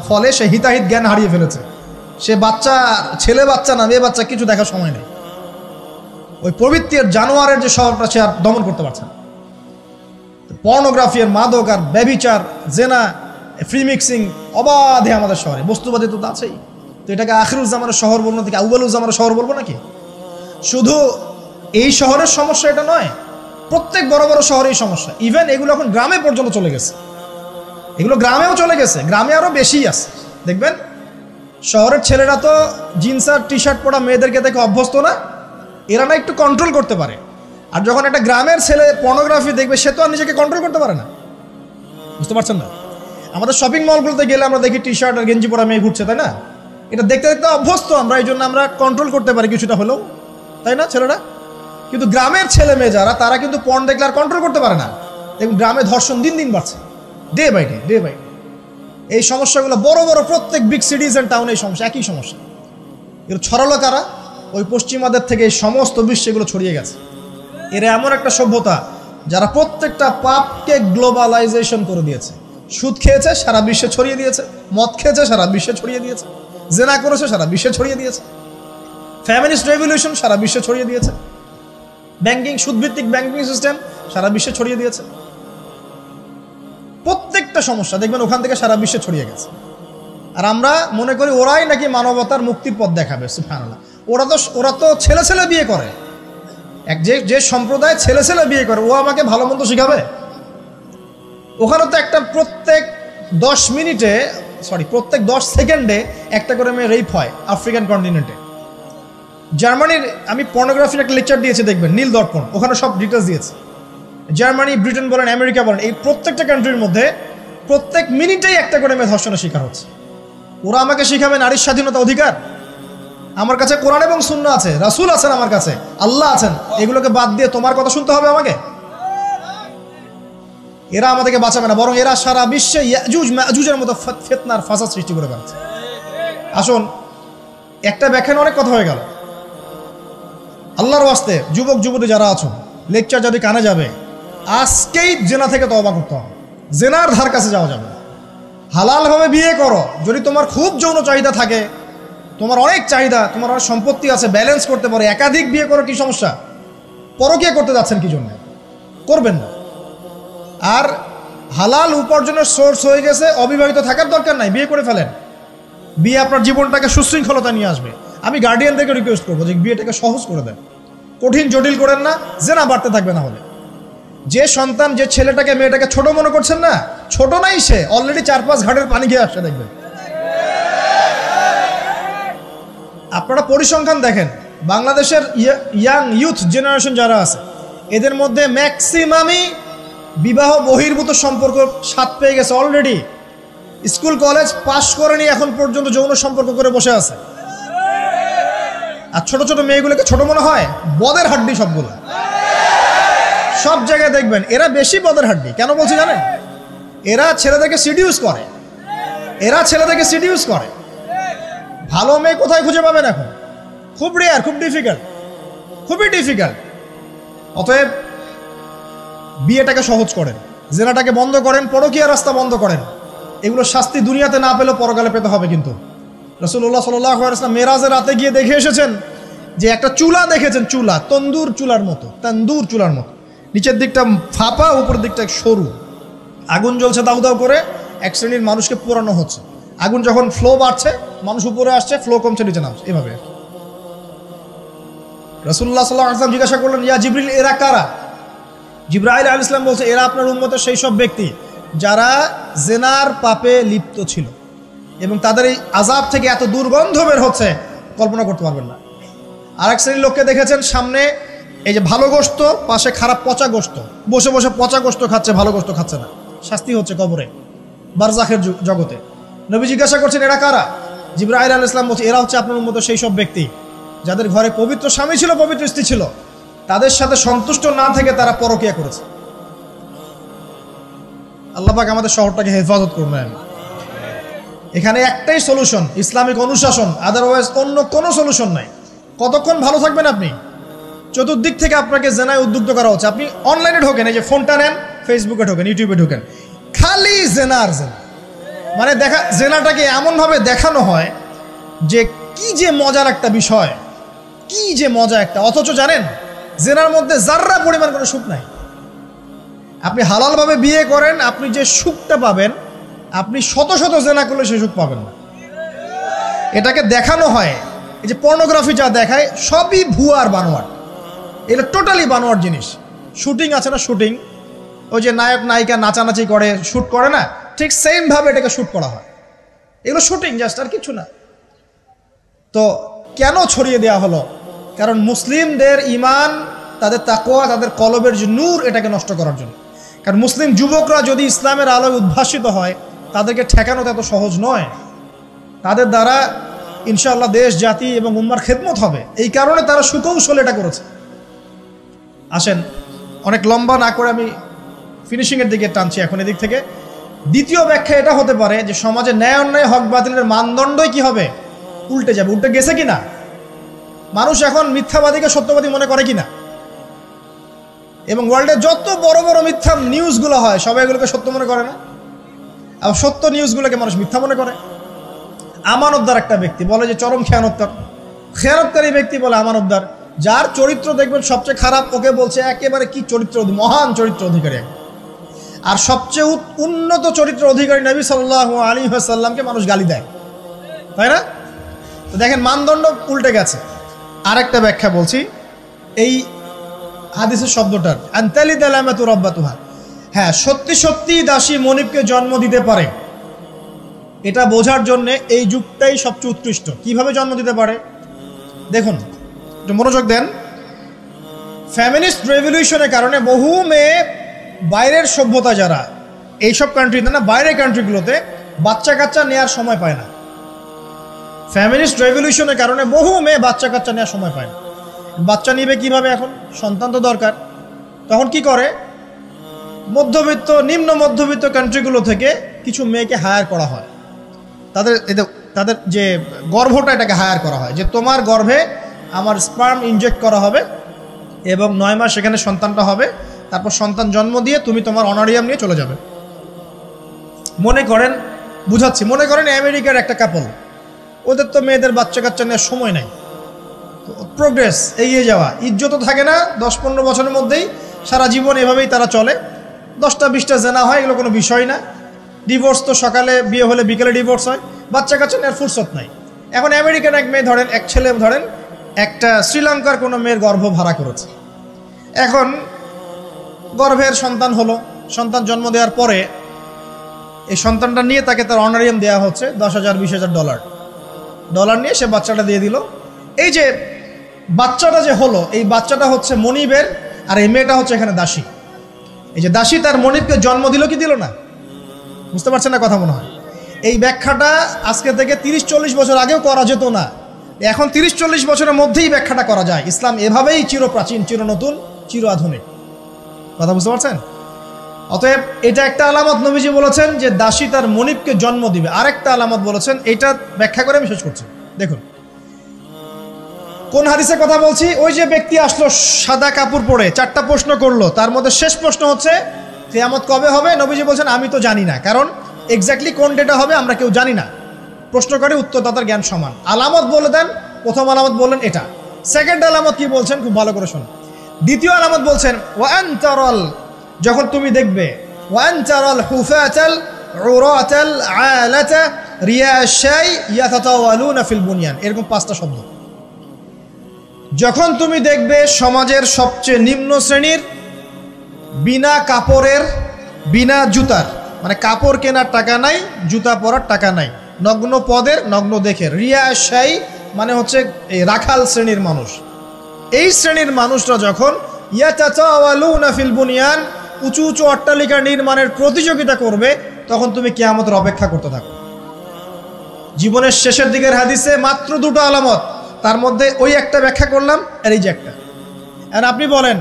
ফলে সে হিতাহিত জ্ঞান হারিয়ে ফেলেছে। সে বাচ্চা, ছেলে বাচ্চা না মেয়ে বাচ্চা, কিছু দেখার সময় নেই। ওই প্রবৃত্তির জানোয়ারের যে স্বভাবটা সে আর দমন করতে পারছে না। পর্নোগ্রাফি আর মাদক আর ব্যভিচার, জেনা, ফ্রি মিক্সিং অবাধে আমাদের শহরে। বস্তুবাদী তো আছেই। তো এটাকে আখিরুজ্জামানের শহর বলবো নাকি আউয়ালুজ্জামানের শহর বলবো নাকি? শুধু এই শহরের সমস্যা এটা নয়, প্রত্যেক বড় বড় শহরেই সমস্যা। ইভেন এগুলো এখন গ্রামে পর্যন্ত চলে গেছে, এগুলো গ্রামেও চলে গেছে, গ্রামে আরও বেশি আছে। দেখবেন শহরের ছেলেরা তো জিন্স আর টি শার্ট পরা মেয়েদেরকে দেখে অভ্যস্ত না, এরা না একটু কন্ট্রোল করতে পারে। আর যখন একটা গ্রামের ছেলে পর্নোগ্রাফি দেখবে, সে তো আর নিজেকে কন্ট্রোল করতে পারে না। বুঝতে পারছেন না? আমাদের শপিং মলগুলোতে গেলে আমরা দেখি টি শার্ট আর গেঞ্জি পরা মেয়ে ঘুরছে, তাই না? এটা দেখতে দেখতে অভ্যস্ত আমরা, এই জন্য আমরা কন্ট্রোল করতে পারি কিছুটা হলেও, তাই না ছেলেরা? কিন্তু গ্রামের ছেলে মেয়ে যারা, তারা কিন্তু পর্ন দেখলে আর কন্ট্রোল করতে পারে না। দেখুন গ্রামে ধর্ষণ দিন দিন বাড়ছে, ডে বাই ডে। এই সমস্যাগুলো বড় বড় প্রত্যেক বিগ সিটিজ অ্যান্ড টাউনে এই সমস্যা, একই সমস্যা। এগুলো ছড়ালো কারা? ওই পশ্চিমাদের থেকে এই সমস্ত বিশ্বে এগুলো ছড়িয়ে গেছে। এরা এমন একটা সভ্যতা যারা প্রত্যেকটা পাপকে গ্লোবালাইজেশন করে দিয়েছে। সুদ খেয়েছে, সারা বিশ্বে ছড়িয়ে দিয়েছে। মদ খেয়েছে, সারা বিশ্বে ছড়িয়ে দিয়েছে। জেনা করেছে, সারা বিশ্বে ছড়িয়ে দিয়েছে। ফ্যামিলিস্ট রেভলিউশন সারা বিশ্বে ছড়িয়ে দিয়েছে। ব্যাংকিং, সুদভিত্তিক ব্যাংকিং সিস্টেম সারা বিশ্বে ছড়িয়ে দিয়েছে। প্রত্যেকটা সমস্যা দেখবেন ওখান থেকে সারা বিশ্বে ছড়িয়ে গেছে। আর আমরা মনে করি ওরাই নাকি মানবতার মুক্তির পথ দেখাবে। সুবহানাল্লাহ। ওরা তো ছেলে ছেলে বিয়ে করে। যে সম্প্রদায় ছেলে ছেলে বিয়ে করে, ও আমাকে ভালো মন্দ শিখাবে? ওখানে তো একটা প্রত্যেক 10 সেকেন্ডে একটা করে মেয়ে রেপ হয় আফ্রিকান কন্টিনেন্টে। জার্মানির, আমি পর্নোগ্রাফির একটা লেকচার দিয়েছি, দেখবেন নীল দর্পণ, ওখানে সব ডিটেলস দিয়েছে। জার্মানি, ব্রিটেন বলেন, আমেরিকা বলেন, এই প্রত্যেকটা কান্ট্রির মধ্যে প্রত্যেক মিনিটেই একটা করে মেয়ে ধর্ষণের শিকার হচ্ছে। ওরা আমাকে শিখাবে নারীর স্বাধীনতা, অধিকার? আমার কাছে কোরআন এবং সুন্নাহ আছে, রাসূল আছেন, আমার কাছে আল্লাহ আছেন। এগুলোকে বাদ দিয়ে তোমার কথা শুনতে হবে আমাকে? এরা আমাদেরকে বাঁচাবে না, বরং এরা সারা বিশ্বে ইয়াজুজ মাজুজের মতো ফিতনার ফাসাদ সৃষ্টি করে বেড়াচ্ছে। আসুন, একটা ব্যাখ্যানে অনেক কথা হয়ে গেল। আল্লাহর ওয়াস্তে যুবক যুবতী যারা আছো, লেকচার যদি কানে যাবে, আজকেই জেনা থেকে তওবা করতে হবে। জেনার ধার কাছে যাওয়া যাবে না। হালালভাবে বিয়ে করো। যদি তোমার খুব যৌন চাহিদা থাকে, তোমার অনেক চাহিদা, তোমার অনেক সম্পত্তি আছে, ব্যালেন্স করতে পারো, একাধিক বিয়ে করো, কি সমস্যা? পরকীয়া করতে যাচ্ছেন কি জন্য? করবেন না। আর হালাল উপার্জনের সোর্স হয়ে গেছে, অবিবাহিত থাকার দরকার নাই, বিয়ে করে ফেলেন। বিয়ে আপনার জীবনটাকে সুশৃঙ্খলতা নিয়ে আসবে। আমি গার্ডিয়ানদেরকে রিকোয়েস্ট করবো যে বিয়েটাকে সহজ করে দেন, কঠিন জটিল করেন না, জেনা বাড়তে থাকবে। না হলে যে সন্তান, যে ছেলেটাকে মেয়েটাকে ছোট মনে করছেন না, ছোট নাই, সে অলরেডি 4-5 ঘাটের পানি খেয়ে আসছে, দেখবেন। আপনারা পরিসংখ্যান দেখেন, বাংলাদেশের ইয়াং ইউথ জেনারেশন যারা আছে, এদের মধ্যে ম্যাক্সিমামই বিবাহ বহির্ভূত সম্পর্ক স্বাদ পেয়ে গেছে অলরেডি। স্কুল কলেজ পাশ করেনি, এখন পর্যন্ত যৌন সম্পর্ক করে বসে আছে। আর ছোট ছোট মেয়েগুলোকে ছোট মনে হয়, বদের হাড্ডি সবগুলো। সব জায়গায় দেখবেন এরা বেশি বদের হাড্ডি। কেন বলছি জানেন? এরা ছেলেদেরকে সিডিউস করে। ভালো মেয়ে কোথায় খুঁজে পাবেন এখন? খুব রেয়ার, খুবই ডিফিকাল্ট। অতএব বিয়েটাকে সহজ করেন, জেনাটাকে বন্ধ করেন, পরকীয়া রাস্তা বন্ধ করেন। এগুলো শাস্তি দুনিয়াতে না পেলেও পরকালে পেতে হবে। কিন্তু রাসূলুল্লাহ সাল্লাল্লাহু আলাইহি ওয়াসাল্লাম মেরাজের রাতে গিয়ে দেখে এসেছেন যে একটা চুলা দেখেছেন, তন্দুর চুলার মতো, নিচের দিকটা ফাঁপা, উপরের দিকটা সরু, আগুন জ্বলছে দাউ দাউ করে, এক শ্রেণীর মানুষকে পোড়ানো হচ্ছে। আগুন যখন ফ্লো বাড়ছে, মানুষ উপরে আসছে, ফ্লো কমছে, নিচে নামছে, এভাবে। রাসূলুল্লাহ সাল্লাল্লাহু আলাইহি ওয়াসাল্লাম জিজ্ঞাসা করলেন, ইয়া জিবরিল, এরা কারা? জিবরাইল আলাইহিস সালাম বলছে, এরা আপনার উম্মতের সেই সব ব্যক্তি যারা জেনার পাপে লিপ্ত ছিল, এবং তাদের এই আযাব থেকে এত দুর্গন্ধ বের হচ্ছে কল্পনা করতে পারবেন না। আর এক শ্রেণীর লোককে দেখেছেন, সামনে এই যে ভালো গোশত, পাশে খারাপ পচা গোশত, বসে বসে পচা গোশত খাচ্ছে, ভালো গোশত খাচ্ছে না। শাস্তি হচ্ছে কবরে, বারজাখের জগতে। নবী জিজ্ঞাসা করছেন, এরা কারা? জিবরাইল আলাইহিস সালাম বলছে, এরা হচ্ছে আপনার উম্মতের সেই সব ব্যক্তি যাদের ঘরে পবিত্র স্বামী ছিল, পবিত্র স্ত্রী ছিল, তাদের সাথে সন্তুষ্ট না থেকে তারা পরকীয়া করেছে। আল্লাহ পাক আমাদের শহরটাকে হেফাজত করবেন। এখানে একটাই সলিউশন, ইসলামিক অনুশাসন, আদারওয়াইজ অন্য কোনো সলিউশন নাই। কতক্ষণ ভালো থাকবেন আপনি? চতুর্দিক থেকে আপনাকে জেনায় উদ্বুদ্ধ করা হচ্ছে। আপনি অনলাইনে ঢোকেন, এই যে ফোনটা নেন, ফেসবুকে ঢোকেন, ইউটিউবে ঢোকেন, খালি জেনা আর জেনা। মানে জেনাটাকে এমনভাবে দেখানো হয় যে কি যে মজার একটা বিষয়, কি যে মজা একটা। অথচ জানেন, জেনার মধ্যে যার্রা পরিমাণ কোনো সুখ নাই। আপনি হালালভাবে বিয়ে করেন, আপনি যে সুখটা পাবেন, আপনি শত শত জেনা করলে সে সুখ পাবেন না। এটাকে দেখানো হয়, এই যে পর্নোগ্রাফি যা দেখায়, সবই ভুয়ার বানোয়ার। এটা টোটালি বানোয়ার জিনিস। শুটিং আছে না, শুটিং, ওই যে নায়ক নায়িকা নাচানাচি করে, শ্যুট করে না, ঠিক সেম ভাবে এটাকে শ্যুট করা হয়। এগুলো শুটিং জাস্ট, আর কিছু না। তো কেন ছড়িয়ে দেওয়া হলো? কারণ মুসলিমদের ঈমান, তাদের তাকওয়া, তাদের কলবের যে নূর, এটাকে নষ্ট করার জন্য। কারণ মুসলিম যুবকরা যদি ইসলামের আলোয় উদ্ভাসিত হয়, তাদেরকে ঠেকানো তো এত সহজ নয়। তাদের দ্বারা ইনশাআল্লাহ দেশ, জাতি এবং উম্মার খেদমত হবে। এই কারণে তারা সুকৌশলে এটা করেছে। আসেন, অনেক লম্বা না করে আমি ফিনিশিংয়ের দিকে টানছি এখন এদিক থেকে। দ্বিতীয় ব্যাখ্যা এটা হতে পারে যে সমাজে ন্যায় অন্যায়, হক বাতিলের মানদণ্ডই কি হবে, উল্টে যাবে। উল্টে গেছে কিনা? মানুষ এখন মিথ্যাবাদীকে সত্যবাদী মনে করে কিনা? এবং ওয়ার্ল্ডের যত বড় বড় মিথ্যা নিউজগুলো হয় সবাই এগুলোকে সত্য মনে করে না, আর সত্য নিউজগুলোকে মানুষ মিথ্যা মনে করে। আমানতদার একটা ব্যক্তি বলে যে চরম খেয়ানতকারী ব্যক্তি বলে আমানতদার। যার চরিত্র দেখবেন সবচেয়ে খারাপ, ওকে বলছে একেবারে কি চরিত্র, মহান চরিত্র অধিকারী। আর সবচেয়ে উন্নত চরিত্র অধিকারী নবী সাল্লাল্লাহু আলাইহি ওয়াসাল্লামকে মানুষ গালি দেয়, তাই না? তো দেখেন, মানদণ্ড উল্টে গেছে। আরেকটা ব্যাখ্যা বলছি এই হাদিসের শব্দটার, আনতালিদ আলামাতু রাব্বাতুহা। হ্যাঁ, সত্যি সত্যি দাসী মনিবকে জন্ম দিতে পারে, এটা বোঝার জন্য এই যুগটাই সবচেয়ে উৎকৃষ্ট। কিভাবে জন্ম দিতে পারে দেখুন, একটু মনোযোগ দেন। ফেমিনিস্ট রেভলিউশনের কারণে বহু মেয়ে বাইরের সভ্যতা, যারা এইসব কান্ট্রিতে না, বাইরের কান্ট্রিগুলোতে বাচ্চা কাচ্চা নেওয়ার সময় পায় না। ফেমিনিস্ট রেভলিউশনের কারণে বহু মেয়ে বাচ্চা কাচ্চা নেওয়ার সময় পায় না। বাচ্চা নিবে কিভাবে? এখন সন্তান তো দরকার। তখন কি করে? মধ্যবিত্ত, নিম্ন মধ্যবিত্ত কান্ট্রিগুলো থেকে কিছু মেয়েকে হায়ার করা হয়। তাদের যে গর্ভটা, এটাকে হায়ার করা হয় যে তোমার গর্ভে আমার স্পার্ম ইনজেক্ট করা হবে এবং 9 মাস সেখানে সন্তানটা হবে। তারপর সন্তান জন্ম দিয়ে তুমি তোমার অনারিয়াম নিয়ে চলে যাবে। মনে করেন, বুঝাচ্ছি, মনে করেন আমেরিকার একটা কাপল, ওদের তো মেয়েদের বাচ্চা কাচ্চা নেওয়ার সময় নাই। প্রোগ্রেস, এগিয়ে যাওয়া, ইজ্জত থাকে না। 10-15 বছরের মধ্যেই সারা জীবন এভাবেই তারা চলে। 10টা-20টা জেনা হয়, এগুলো কোনো বিষয় না। ডিভোর্স তো সকালে বিয়ে হলে বিকেলে ডিভোর্স হয়। বাচ্চা কাচ্চা নেওয়ার ফুরসত নাই। এখন আমেরিকান এক মেয়ে ধরেন, এক ছেলে ধরেন, একটা শ্রীলঙ্কার কোনো মেয়ের গর্ভ ভাড়া করেছে। এখন গর্ভের সন্তান হলো, সন্তান জন্ম দেওয়ার পরে এই সন্তানটা নিয়ে তাকে তার অনারিয়াম দেওয়া হচ্ছে $10,000-20,000 ডলার নিয়ে সে বাচ্চাটা দিয়ে দিল। এই যে বাচ্চাটা যে হলো, এই বাচ্চাটা হচ্ছে মনিবের, আর এই মেয়েটা হচ্ছে এখানে দাসী। এই যে দাসী তার মনিবকে জন্ম দিল কি দিল না? বুঝতে পারছেন না কথা মনে হয়? এই ব্যাখ্যাটা আজকে থেকে 30-40 বছর আগেও করা যেত না। এখন 30-40 বছরের মধ্যেই ব্যাখ্যাটা করা যায়। ইসলাম এভাবেই চিরপ্রাচীন, চির নতুন, চির আধুনিক। কথা বুঝতে পারছেন? অতএব এটা একটা আলামত নবীজি বলেছেন যে দাসী তার মনিবকে জন্ম দিবে। আরেকটা আলামত বলেছেন, এটা ব্যাখ্যা করে আমি শেষ করছি। দেখুন কোন হাদিসের কথা বলছি। ওই যে ব্যক্তি আসলো সাদা কাপড় পরে, 4টা প্রশ্ন করলো, তার মধ্যে শেষ প্রশ্ন হচ্ছে কিয়ামত কবে হবে? নবীজি বলছেন আমি তো জানি না, কারণ এক্স্যাক্টলি কোন ডেটা হবে আমরা কেউ জানি না। প্রশ্ন করে উত্তরদাতার জ্ঞান সমান। আলামত বলে দেন, প্রথম আলামত বললেন এটা। সেকেন্ড আলামত কি বলছেন, খুব ভালো করে শুনুন। দ্বিতীয় আলামত বলছেন ওয়ান তারাল, যখন তুমি দেখবে, ওয়ান তারাল হুফাতাল উরাতাল আলাতা রিয়াশাই ইয়াতাতাওয়ালুনা ফিল বুনিয়ান। এরকম 5টা শব্দ। যখন তুমি দেখবে সমাজের সবচেয়ে নিম্ন শ্রেণীর, বিনা কাপড়ের, বিনা জুতার, মানে কাপড় কেনার টাকা নাই, জুতা পরার টাকা নাই, নগ্ন পদের, নগ্ন দেখে, রিয়াশাই মানে হচ্ছে এই রাখাল শ্রেণীর মানুষ। এই শ্রেণীর মানুষরা যখন ইয়াতাতাওয়ালুনা ফিল বুনিয়ান, উঁচু উঁচু অট্টালিকা নির্মাণের প্রতিযোগিতা করবে, তখন তুমি কিয়ামতের অপেক্ষা করতে থাকো। জীবনের শেষের দিকের হাদিসে মাত্র 2টো আলামত, তার মধ্যে ওই একটা ব্যাখ্যা করলাম, আর এই যে একটা। আর আপনি বলেন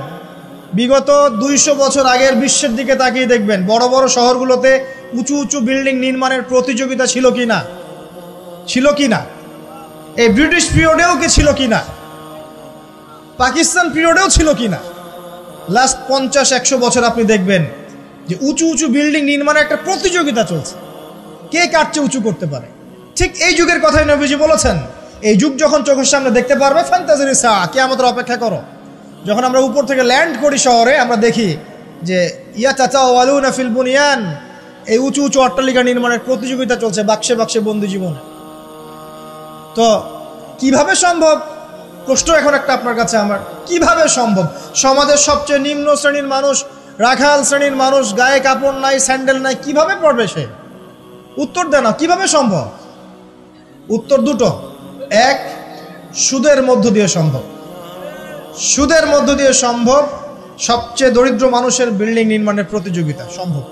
বিগত 200 বছর আগের বিশ্বের দিকে তাকিয়ে দেখবেন, বড় বড় শহরগুলোতে উঁচু উঁচু বিল্ডিং নির্মাণের প্রতিযোগিতা ছিল কি না? ছিল কি না? এই ব্রিটিশ পিরিয়ডেও কি ছিল কি না? পাকিস্তান পিরিয়ডেও ছিল কি না? লাস্ট 50-100 বছর আপনি দেখবেন যে উঁচু উঁচু বিল্ডিং নির্মাণের একটা প্রতিযোগিতা চলছে, কে কার চেয়ে উঁচু করতে পারে। ঠিক এই যুগের কথাই নবীজি বলেছেন, এই যুগ যখন চোখের সামনে দেখতে পারবে, ফান্তাজির সাআ, কিয়ামতের অপেক্ষা করো। যখন আমরা উপর থেকে ল্যান্ড করি শহরে, আমরা দেখি যে ইয়াতাতাওয়ালুনা ফিল বুনিয়ান, এই উঁচু উঁচু অট্টালিকা নির্মাণের প্রতিযোগিতা চলছে, বাক্সে বাক্সে বন্দি জীবনে। তো কিভাবে সম্ভব? প্রশ্ন এখন একটা আপনার কাছে আমার, কিভাবে সম্ভব? সমাজের সবচেয়ে নিম্ন শ্রেণীর মানুষ, রাখাল শ্রেণীর মানুষ, গায়ে কাপড় নাই, স্যান্ডেল নাই, কিভাবে পড়বে সে? উত্তর দেন, কিভাবে সম্ভব? উত্তর 2টো। এক, সুদের মধ্য দিয়ে সম্ভব। সুদের মধ্য দিয়ে সম্ভব সবচেয়ে দরিদ্র মানুষের বিল্ডিং নির্মাণের প্রতিযোগিতা সম্ভব।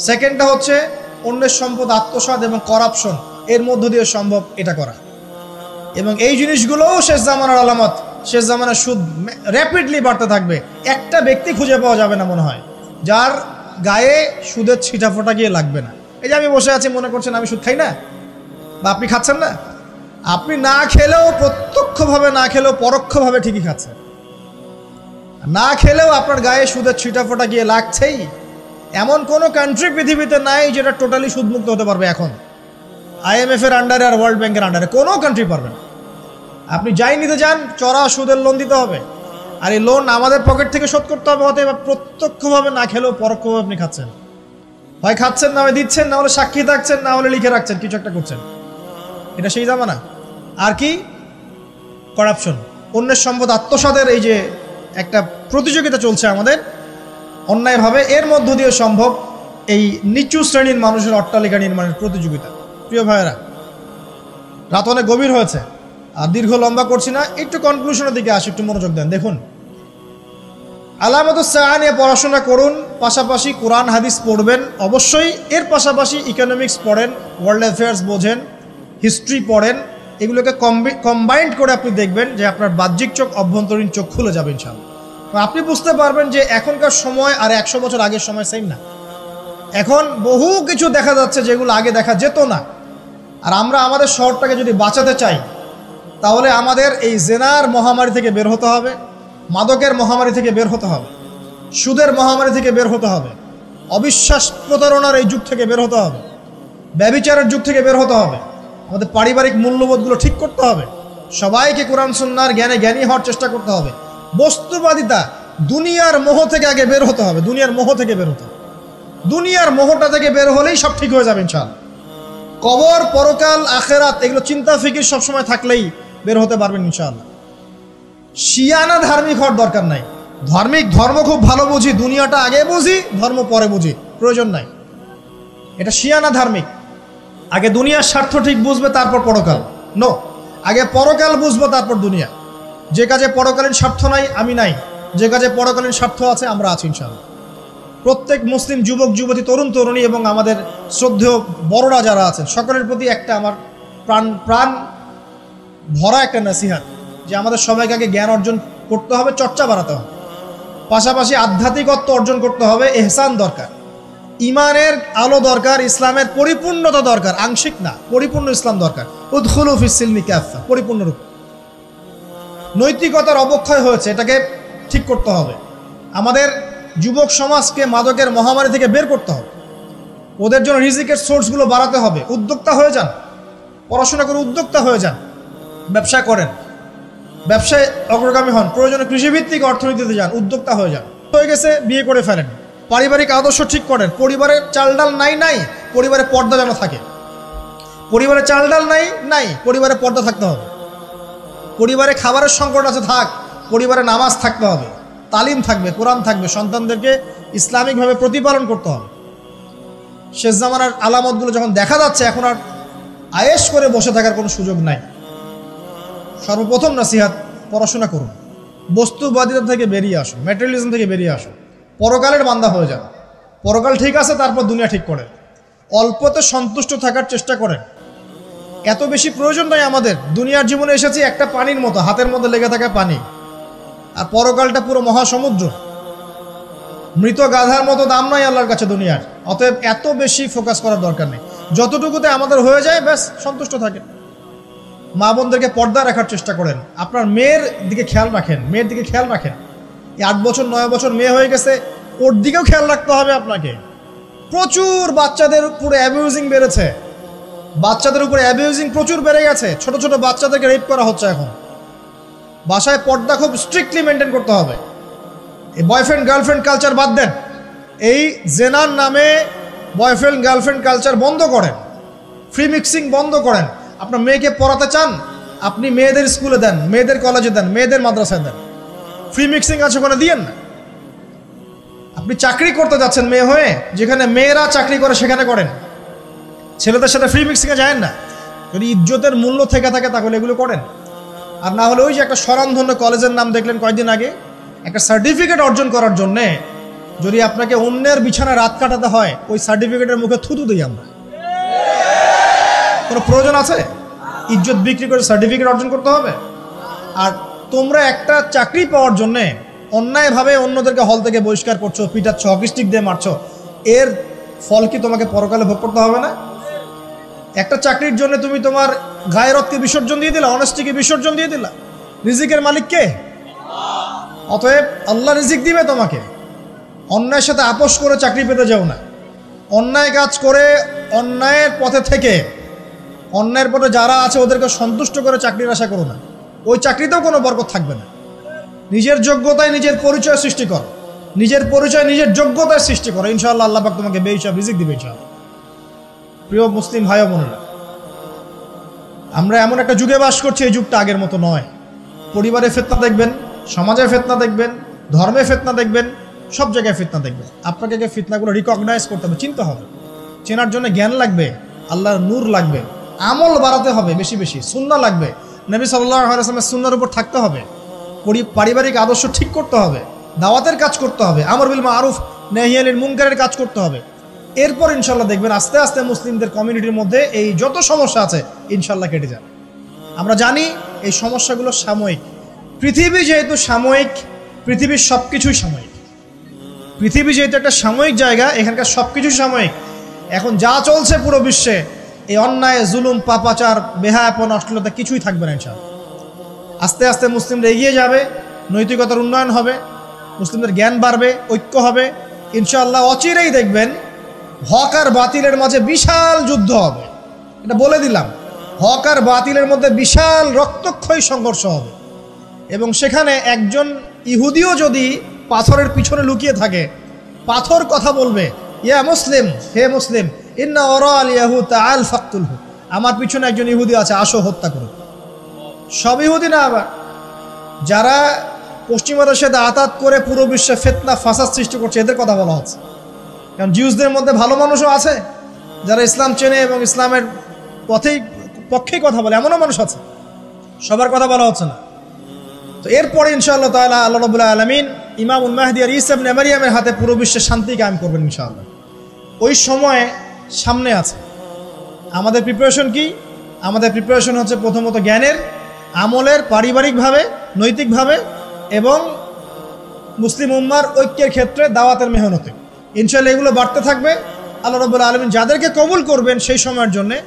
সেকেন্ডটা হচ্ছে অন্যের সম্পদ আত্মসাৎ এবং করাপশন এর মধ্য দিয়ে সম্ভব এটা করা। এবং এই জিনিসগুলোও শেষ জামানার আলামত। শেষ জামানার সুদ র্যাপিডলি বাড়তে থাকবে। একটা ব্যক্তি খুঁজে পাওয়া যাবে না মনে হয় যার গায়ে সুদের ছিটাফোঁটা গিয়ে লাগবে না। এই যে আমি বসে আছি, মনে করছেন আমি সুদ খাই না, বা আপনি খাচ্ছেন না। আপনি না খেলেও, প্রত্যক্ষভাবে না খেলেও পরোক্ষভাবে ঠিকই খাচ্ছেন। না খেলেও আপনার গায়ে সুদের ছিটাফোঁটা গিয়ে লাগছেই। এমন কোনো কান্ট্রি পৃথিবীতে নাই যেটা টোটালি সুদমুক্ত হতে পারবে এখন। IMF এর আন্ডারে আর ওয়ার্ল্ড ব্যাংকের আন্ডারে কোনো কান্ট্রি পারবে না। আপনি যাই নিতে যান, চড়া সুদের লোন দিতে হবে। আর এই লোন আমাদের পকেট থেকে শোধ করতে হবে। অতএব প্রত্যক্ষভাবে না খেলেও পরোক্ষভাবে আপনি খাচ্ছেন। হয় খাচ্ছেন, না হয় দিচ্ছেন, না হলে সাক্ষী থাকছেন, না হলে লিখে রাখছেন, কিছু একটা করছেন। এটা সেই জামানা। আর কি? করাপশন, অন্যের সম্পদ আত্মসাতের এই যে একটা প্রতিযোগিতা চলছে আমাদের অন্যায়ভাবে, এর মধ্য দিয়ে সম্ভব এই নিচু শ্রেণীর মানুষের অট্টালিকা নির্মাণের প্রতিযোগিতা। প্রিয় ভাইয়েরা, রাত অনেক গভীর হয়েছে, আর দীর্ঘ লম্বা করছি না, একটু কনক্লুশনের দিকে আসি, একটু মনোযোগ দেন। দেখুন, আলামাতুস সাআ নিয়ে পড়াশোনা করুন, পাশাপাশি কোরআন হাদিস পড়বেন অবশ্যই। এর পাশাপাশি ইকোনমিক্স পড়েন, ওয়ার্ল্ড অ্যাফেয়ার্স বোঝেন, হিস্ট্রি পড়েন। এগুলোকে কম্বাইন্ড করে আপনি দেখবেন যে আপনার বাহ্যিক চোখ, অভ্যন্তরীণ চোখ খুলে যাবে ইনশাআল্লাহ। আপনি বুঝতে পারবেন যে এখনকার সময় আর 100 বছর আগের সময় সেম না। এখন বহু কিছু দেখা যাচ্ছে যেগুলো আগে দেখা যেত না। আর আমরা আমাদের শহরটাকে যদি বাঁচাতে চাই, তাহলে আমাদের এই জেনার মহামারী থেকে বের হতে হবে, মাদকের মহামারী থেকে বের হতে হবে, সুদের মহামারী থেকে বের হতে হবে, অবিশ্বাস প্রতারণার এই যুগ থেকে বের হতে হবে, ব্যভিচারের যুগ থেকে বের হতে হবে। আমাদের পারিবারিক মূল্যবোধগুলো ঠিক করতে হবে। সবাইকে কোরআন সুন্নাহর জ্ঞানে জ্ঞানী হওয়ার চেষ্টা করতে হবে। বস্তুবাদিতা, দুনিয়ার মোহ থেকে আগে বের হতে হবে। দুনিয়ার মোহ থেকে বের হতে হবে। দুনিয়ার মোহটা থেকে বের হলেই সব ঠিক হয়ে যাবে ইনশাআল্লাহ। কবর, পরকাল, আখেরাত, এগুলো চিন্তা ফিকির সবসময় থাকলেই বের হতে পারবেন ইনশাআল্লাহ। শিয়ানা ধার্মিক হওয়ার দরকার নাই। ধর্ম খুব ভালো বুঝি, দুনিয়াটা আগে বুঝি, ধর্ম পরে বুঝি, প্রয়োজন নাই। এটা শিয়ানা ধার্মিক। আগে দুনিয়ার স্বার্থ ঠিক বুঝবে, তারপর পরকাল। নো, আগে পরকাল বুঝবো, তারপর দুনিয়া। যে কাজে পরকালীন স্বার্থ নাই, আমি নাই। যে কাজে পরকালীন স্বার্থ আছে, আমরা আছি ইনশাআল্লাহ। প্রত্যেক মুসলিম যুবক যুবতী, তরুণ তরুণী এবং আমাদের শ্রদ্ধেয় বড়রা যারা আছেন, সকলের প্রতি একটা আমার প্রাণ ভরা একটা নসিহত যে আমাদের সবাইকে আগে জ্ঞান অর্জন করতে হবে, চর্চা বাড়াতে হবে। পাশাপাশি আধ্যাত্মিকত্ব অর্জন করতে হবে, এহসান দরকার, ইমানের আলো দরকার, ইসলামের পরিপূর্ণতা দরকার, আংশিক না, পরিপূর্ণ ইসলাম দরকার। উদখুলু ফিস সিলমি কাফা, পরিপূর্ণরূপ। নৈতিকতার অবক্ষয় হয়েছে, এটাকে ঠিক করতে হবে। আমাদের যুবক সমাজকে মাদকের মহামারী থেকে বের করতে হবে। ওদের জন্য রিজিকের সোর্সগুলো বাড়াতে হবে। উদ্যোক্তা হয়ে যান, পড়াশোনা করে উদ্যোক্তা হয়ে যান, ব্যবসা করেন, ব্যবসায় অগ্রগামী হন, প্রয়োজনে কৃষিভিত্তিক অর্থনীতিতে যান, উদ্যোক্তা হয়ে যান। হয়ে গেছে, বিয়ে করে ফেলেন, পারিবারিক আদর্শ ঠিক করেন। পরিবারে চাল ডাল নাই, পরিবারে পর্দা যেন থাকে। পরিবারে চাল ডাল নাই, পরিবারে পর্দা থাকতে হবে। পরিবারে খাবারের সংকট আছে, থাক, পরিবারে নামাজ থাকতে হবে, তালিম থাকবে, কোরআন থাকবে, সন্তানদেরকে ইসলামিকভাবে প্রতিপালন করতে হবে। শেষ জামানার আলামতগুলো যখন দেখা যাচ্ছে, এখন আর আয়েশ করে বসে থাকার কোনো সুযোগ নাই। সর্বপ্রথম নসিহত, পড়াশোনা করুন, বস্তুবাদিতা থেকে বেরিয়ে আসুন, ম্যাটেরিয়ালিজম থেকে বেরিয়ে আসুন, পরকালের বান্দা হয়ে যান। পরকাল ঠিক আছে, তারপর দুনিয়া ঠিক করেন। অল্পতে সন্তুষ্ট থাকার চেষ্টা করেন। এত বেশি প্রয়োজন নয় আমাদের। দুনিয়ার জীবনে এসেছি একটা পানির মতো, হাতের মধ্যে লেগে থাকা পানি, আর পরকালটা পুরো মহাসমুদ্র। মৃত গাধার মতো দাম নয় আল্লাহর কাছে দুনিয়ার। অতএব এত বেশি ফোকাস করার দরকার নেই। যতটুকুতে আমাদের হয়ে যায়, ব্যাস সন্তুষ্ট থাকেন। মা বোনদেরকে পর্দা রাখার চেষ্টা করেন। আপনার মেয়ের দিকে খেয়াল রাখেন, মেয়ের দিকে খেয়াল রাখেন। এই 8 বছর 9 বছর মেয়ে হয়ে গেছে, ওর দিকেও খেয়াল রাখতে হবে আপনাকে। প্রচুর বাচ্চাদের উপরে অ্যাবিউজিং বেড়েছে, বাচ্চাদের উপরে অ্যাবিউজিং প্রচুর বেড়ে গেছে। ছোট ছোট বাচ্চাদেরকে রেপ করা হচ্ছে এখন। বাসায় পর্দা খুব স্ট্রিক্টলি মেনটেন করতে হবে। এই বয়ফ্রেন্ড গার্লফ্রেন্ড কালচার বাদ দেন। এই জেনার নামে বয়ফ্রেন্ড গার্লফ্রেন্ড কালচার বন্ধ করেন, ফ্রি মিক্সিং বন্ধ করেন। আপনার মেয়েকে পড়াতে চান, আপনি মেয়েদের স্কুলে দেন, মেয়েদের কলেজে দেন, মেয়েদের মাদ্রাসায় দেন। ফ্রি মিক্সিং আছে ওখানে দিয়েন না। আপনি চাকরি করতে যাচ্ছেন মেয়ে হয়ে, যেখানে মেয়েরা চাকরি করে সেখানে করেন। ছেলেদের সাথে ফ্রি মিক্সিংয়ে যায় না। যদি ইজ্জতের মূল্য থেকে থাকে তাহলে এগুলো করেন। আর না হলে ওই যে একটা স্বনামধন্য কলেজের নাম দেখলেন কয়েকদিন আগে, একটা সার্টিফিকেট অর্জন করার জন্যে যদি আপনাকে অন্যের বিছানায় রাত কাটাতে হয়, ওই সার্টিফিকেটের মুখে থুতু দিই আমরা। কোনো প্রয়োজন আছে? ইজ্জত বিক্রি করে সার্টিফিকেট অর্জন করতে হবে? আর তোমরা একটা চাকরি পাওয়ার জন্যে অন্যায়ভাবে অন্যদেরকে হল থেকে বহিষ্কার করছো, পিটাচ্ছ, হকি স্টিক দিয়ে মারছো, এর ফল কি তোমাকে পরকালে ভোগ করতে হবে না? একটা চাকরির জন্য তুমি তোমার গায়রতকে বিসর্জন দিয়ে দিলা, অনেস্টিকে বিসর্জন দিয়ে দিলা। রিজিকের মালিক কে? অতএব আল্লাহ রিজিক দিবে তোমাকে। অন্যায়ের সাথে আপোষ করে চাকরি পেতে যাও না। অন্যায় কাজ করে অন্যায়ের পথে থেকে অন্যায়ের পথে যারা আছে ওদেরকে সন্তুষ্ট করে চাকরির আশা করো না। ওই চাকরিতেও কোনো বরকত থাকবে না। নিজের যোগ্যতায় নিজের পরিচয় সৃষ্টি করো, নিজের পরিচয় নিজের যোগ্যতায় সৃষ্টি করো। ইনশাআল্লাহ আল্লাহ পাক তোমাকে বেহিসাব রিজিক দিবে ইনশাআল্লাহ। প্রিয় মুসলিম ভাই ও বোনেরা, আমরা এমন একটা যুগে বাস করছি, এই যুগটা আগের মতো নয়। পরিবারে ফিতনা দেখবেন, সমাজে ফিতনা দেখবেন, ধর্মে ফিতনা দেখবেন, সব জায়গায় ফিতনা দেখবেন। আপনাকে ফিতনাগুলো রিকগনাইজ করতে হবে, চিনতে হবে। চেনার জন্য জ্ঞান লাগবে, আল্লাহর নূর লাগবে, আমল বাড়াতে হবে, বেশি বেশি সুন্নাহ লাগবে, নবী সাল্লাল্লাহু আলাইহি ওয়াসাল্লামের সুন্নাহর উপর থাকতে হবে, পারিবারিক আদর্শ ঠিক করতে হবে, দাওয়াতের কাজ করতে হবে, আমর বিল মারুফ নাহি আনিল মুনকারের কাজ করতে হবে। এরপর ইনশাল্লাহ দেখবেন আস্তে আস্তে মুসলিমদের কমিউনিটির মধ্যে এই যত সমস্যা আছে ইনশাল্লাহ কেটে যাবে। আমরা জানি এই সমস্যাগুলো সাময়িক। পৃথিবী যেহেতু সাময়িক, পৃথিবীর সব কিছুই সাময়িক। পৃথিবী যেহেতু একটা সাময়িক জায়গা, এখানকার সব কিছুই সাময়িক। এখন যা চলছে পুরো বিশ্বে, এই অন্যায়, জুলুম, পাপাচার, বেহায়াপন, অশ্লীলতা কিছুই থাকবে না ইনশাল্লাহ। আস্তে আস্তে মুসলিমরা এগিয়ে যাবে, নৈতিকতার উন্নয়ন হবে, মুসলিমদের জ্ঞান বাড়বে, ঐক্য হবে ইনশাআল্লাহ। অচিরেই দেখবেন হক আর বাতিলের মাঝে বিশাল যুদ্ধ হবে। এটা বলে দিলাম, হক আর বাতিলের মধ্যে বিশাল রক্তক্ষয়ী সংঘর্ষ হবে। এবং সেখানে একজন ইহুদিও যদি পাথরের পিছনে লুকিয়ে থাকে, পাথর কথা বলবে, ইয়া মুসলিম, হে মুসলিম, ইন্না ওরা আল ইয়াহু তাআল ফাকতুলহু, আমার পিছনে একজন ইহুদি আছে, আসো হত্যা করো। সব ইহুদি না, আবার যারা পশ্চিমাদের সাথে আতাত করে পুরো বিশ্বে ফিতনা ফাসাদ সৃষ্টি করছে, এদের কথা বলা হচ্ছে। কারণ জিউসদের মধ্যে ভালো মানুষও আছে যারা ইসলাম চেনে এবং ইসলামের পক্ষেই কথা বলে, এমনও মানুষ আছে, সবার কথা বলা হচ্ছে না। তো এরপরে ইনশাআল্লাহ তাআলা আল্লাহ রাব্বুল আলামিন ইমামুল মাহদি আর ঈসা ইবনে মারইয়ামের হাতে পুরো বিশ্বে শান্তি কায়েম করবেন ইনশাআল্লাহ। ওই সময় সামনে আছে। আমাদের প্রিপারেশন কি? আমাদের প্রিপারেশন হচ্ছে প্রথমত জ্ঞানের, আমলের, পারিবারিকভাবে, নৈতিকভাবে এবং মুসলিম উম্মার ঐক্যের ক্ষেত্রে দাওয়াতের মেহনতে। ইনশাআল্লাহ এগুলো বাড়তে থাকবে। আল্লাহ রাব্বুল আলামিন যাদেরকে কবুল করবেন সেই সময়ের জন্যে,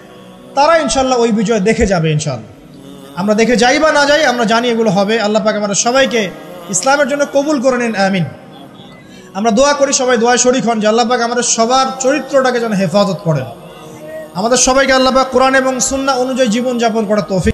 তারা ইনশাআল্লাহ ওই বিজয় দেখে যাবে ইনশাআল্লাহ। আমরা দেখে যাই বা না যাই, আমরা জানি এগুলো হবে। আল্লাহ পাক আমাদের সবাইকে ইসলামের জন্য কবুল করে নিন, আমিন। আমরা দোয়া করি, সবাই দোয়ায় শরীক হন যে আল্লাহ পাক আমাদের সবার চরিত্রটাকে যেন হেফাজত করেন। আমাদের সবাইকে আল্লাহ পাক কোরআন এবং সুন্নাহ অনুযায়ী জীবনযাপন করার তৌফিক